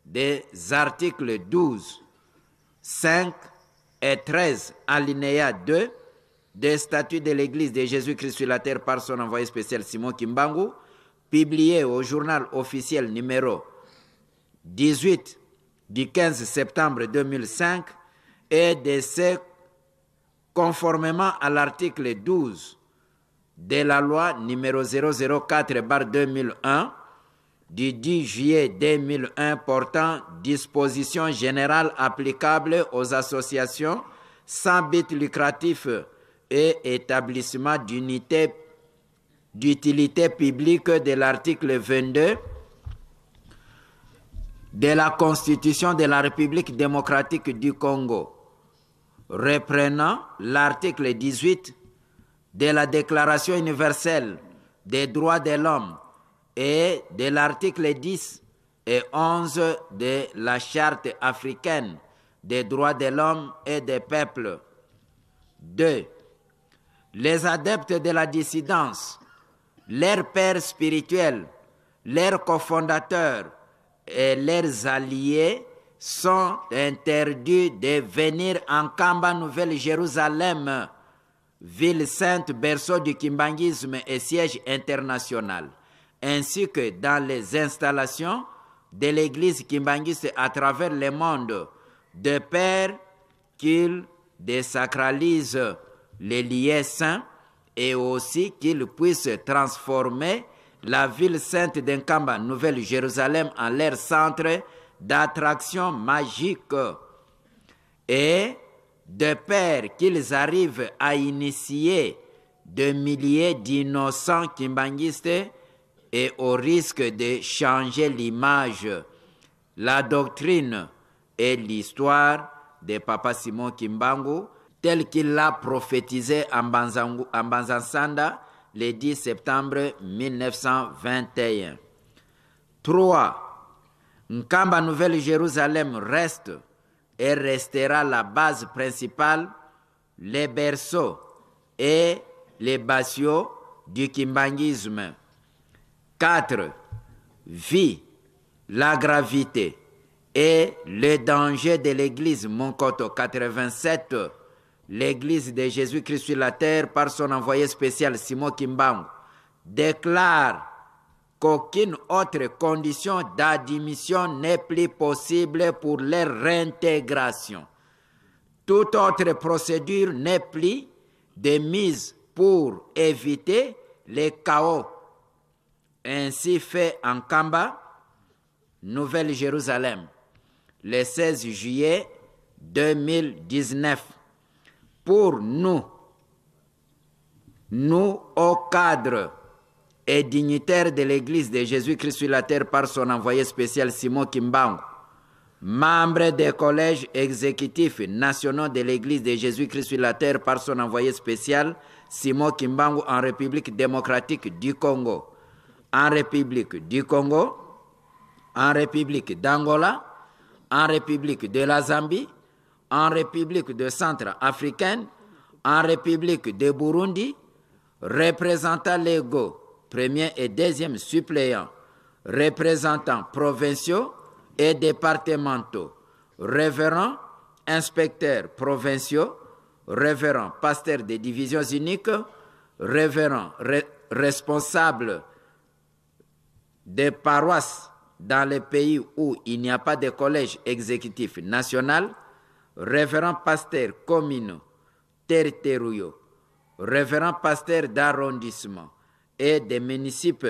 des articles 12, 5 et 13, alinéa 2, des statuts de l'Église de Jésus-Christ sur la terre par son envoyé spécial Simon Kimbangu, publié au journal officiel numéro 18 du 15 septembre 2005 et de ce conformément à l'article 12 de la loi numéro 004/2001 du 10 juillet 2001 portant dispositions générales applicables aux associations sans but lucratif et établissements d'utilité publique de l'article 22 de la Constitution de la République démocratique du Congo, reprenant l'article 18 de la Déclaration universelle des droits de l'homme et de l'article 10 et 11 de la Charte africaine des droits de l'homme et des peuples. 2. Les adeptes de la dissidence, leurs pères spirituels, leurs cofondateurs et leurs alliés sont interdits de venir en Kamba, Nouvelle-Jérusalem, ville sainte, berceau du kimbanguisme et siège international, ainsi que dans les installations de l'église kimbanguiste à travers le monde, de peur qu'il désacralise les liens saints et aussi qu'il puisse transformer la ville sainte d'Nkamba, Nouvelle-Jérusalem, en leur centre d'attraction magique, et de peur qu'ils arrivent à initier de milliers d'innocents kimbanguistes et au risque de changer l'image, la doctrine et l'histoire de Papa Simon Kimbangu, tel qu'il l'a prophétisé en Banzansanda le 10 septembre 1921. 3. Nkamba Nouvelle-Jérusalem reste et restera la base principale, les berceaux et les bastions du kimbanguisme. 4. Vie, la gravité et le danger de l'église Monkoto 87, l'église de Jésus-Christ sur la terre par son envoyé spécial Simon Kimbangu, déclare qu'aucune autre condition d'admission n'est plus possible pour leur réintégration. Toute autre procédure n'est plus de mise pour éviter les chaos. Ainsi fait en Nkamba, Nouvelle-Jérusalem, le 16 juillet 2019. Pour nous au cadre et dignitaires de l'Église de Jésus-Christ sur la terre par son envoyé spécial Simon Kimbangu, membre des collèges exécutifs nationaux de l'Église de Jésus-Christ sur la terre par son envoyé spécial Simon Kimbangu en République démocratique du Congo, en République du Congo, en République d'Angola, en République de la Zambie, en République de Centrafricaine, en République de Burundi, représentants légaux, premier et deuxième suppléants, représentants provinciaux et départementaux, révérends, inspecteurs provinciaux, révérends pasteurs des divisions uniques, révérends responsables des paroisses dans les pays où il n'y a pas de collège exécutif national, révérends pasteurs communaux, territoriaux, révérends pasteurs d'arrondissement et des municipes,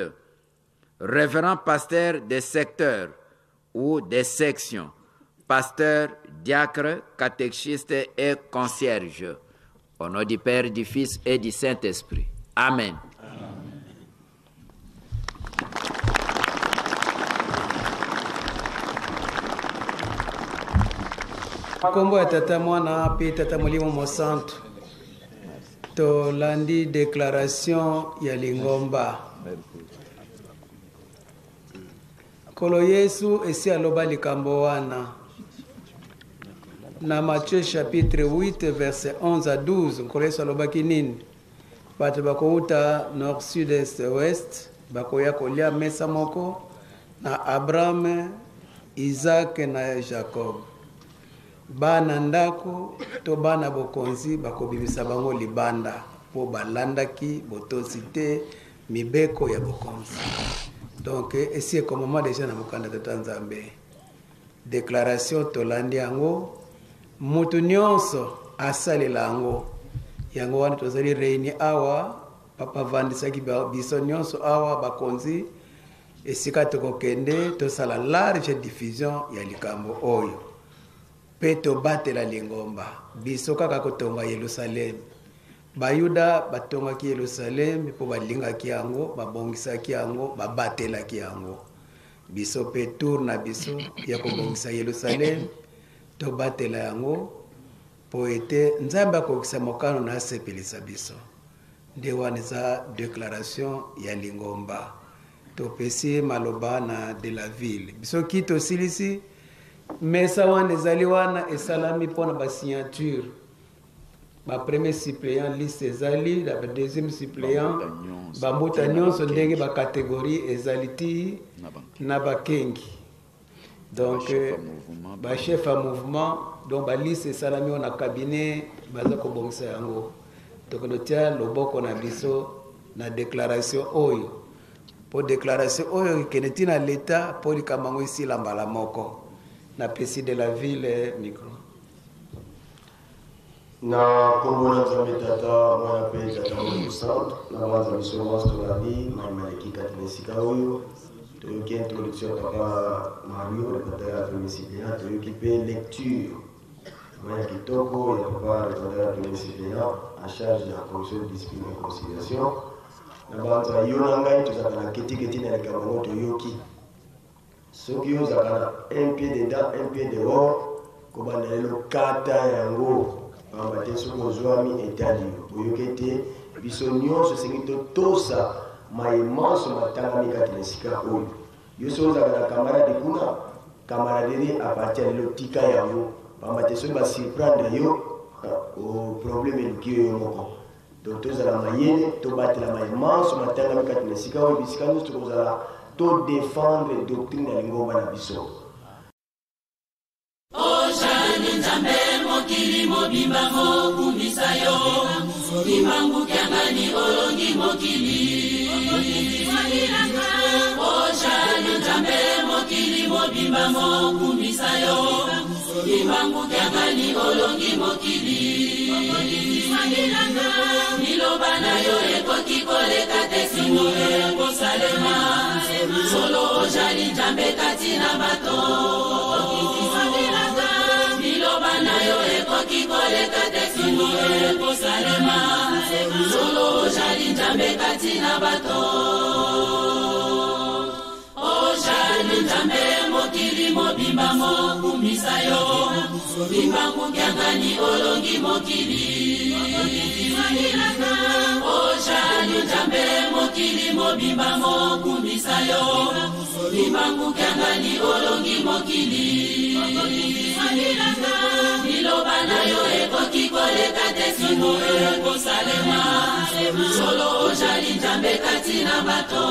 révérends pasteurs des secteurs ou des sections, pasteurs, diacres, catéchistes et concierges. Au nom du Père, du Fils et du Saint-Esprit. Amen. Kombo ya tata mwana pe tata molimo mosantu tolandi déclaration ya lingomba. Kolo Yesu esi aloba likambo wana na Matthieu chapitre 8 verset 11 à 12. Kolo Yesu alobaki nini? Bato bakouta nord sud est ouest bakoya kolia mesa moko na Abraham, Isaac na Jacob. Bana ndako to bana bokonzi bakobimisa bango libanda po balandaki botosi te mibeko ya bokonzi. Donc esi ekomama déjà na mokanda tata Nzambe. Déclaration tolandi yango mutu nyonso asalela yango. Yango wana tozali reuni awa papa vandisaki biso nyonso awa bakonzi esika tokokende tosala large diffusion ya likambo oyo. Peto batela lingomba biso kaka kotonga Yerusalem. Bayuda batongaki Yerusalem po balingaki yango, babongisaki yango, babatelaki yango. Biso pe tour na biso ya kobongisa Yerusalem to batela yango po ete Nzambe akokisa mokano na asepelisa biso. Nde wana eza déclaration ya lingomba. Topesi maloba na de la ville. Biso kito silisi mesa wana ezali wana esalami mpona basignature. Ba premier suppléant liste ezali, ba deuxième suppléant bambuta nyonso ndenge ba catégorie ezali ti na bakengi. Donc ba chef à mouvement donc ba liste esalami wana cabinet baza kobongisa yango. tokonotia loboko na biso na déclaration oyo po déclaration oyo keneti na l'état po likamango ici la mbala moko na pesi de la ville micro na kombo na Nzambe tata mwana pe tata mo centre na mwanza biso master la vie na malekika tunesika oyo toyoki introduction papa Mario le patria féminicide toyoki pe lecture moya kitoko ya papa le patria féminicide en charge de la commission de discipline et conciliation na banza yo na ngai tozaka na ketiketi na likambo toyoki soki ozaka na un pied dedans un pied dehors kobanda lelo kata yango pamba te soki ozwami etali boyoki ete biso nyonso esengi totosa maemanso matangami kati na esika oyo yo soki ozalaka na camarade kuna camaraderie apartient lelo tika yango pamba te soki basurprendre yo problème eluki yo moko donc tozala mayele tobatela maemanso matangami kati na esika oyo bisika nyonso tokozala todefendre doctrine ya lingomba na biso Ojani Nzambe mokili mobimba mokumbisa yo Imangu kiangani olongi mokili Ojani Nzambe mokili mobimba mokumbisa yo Imangu kiangani olongi mokili Miloba na yo ekoki koleka te singo ekosalema Solo ojali Nzambe kati na bato Miloba na yo ekoki koleka te singo ekosalema Solo ojali Nzambe kati na bato Ojali Nzambe mokili mobimba mokumbisa yo Imbangu kiangani olongi mokili Ojali Nzambe mokili mobimba mokumbisa yo Imbangu kiangani olongi mokili Miloba na yo ekoki koleka te singo ekosalema Solo ojali Nzambe kati na bato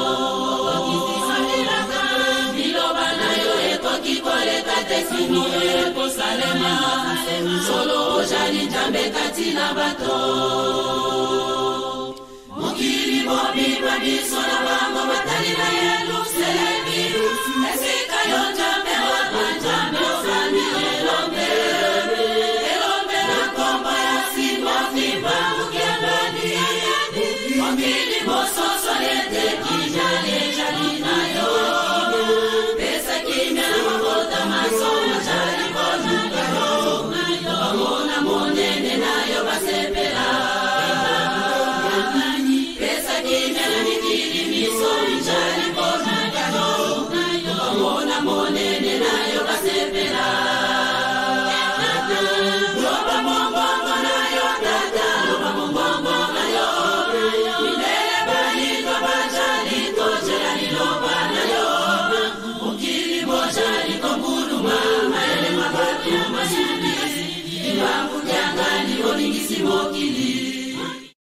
Miloba na yo ekoki koleka te singo ekosalema Solo ojali Nzambe kati na bato Mokili mobimba biso na bango batali na yelu selebi Esika yo Nzambe waka Nzambe ofani elombe Elombe na kombo ya simba fimba mukiangani Mokili mososo yete kijali jali na yo Pesa kimya na mabota masomo jali bonuka yo Bamona monene na yo basepela Pesa kimya na mikili misomi jali bonuka yo Bamona monene na yo basepela Loba mongongo na yo tata Loba mongongo na yo Milele balito bajali tojela ni loba na yo Mokili bojali kombulu mama Ele mabatu masudi Imangu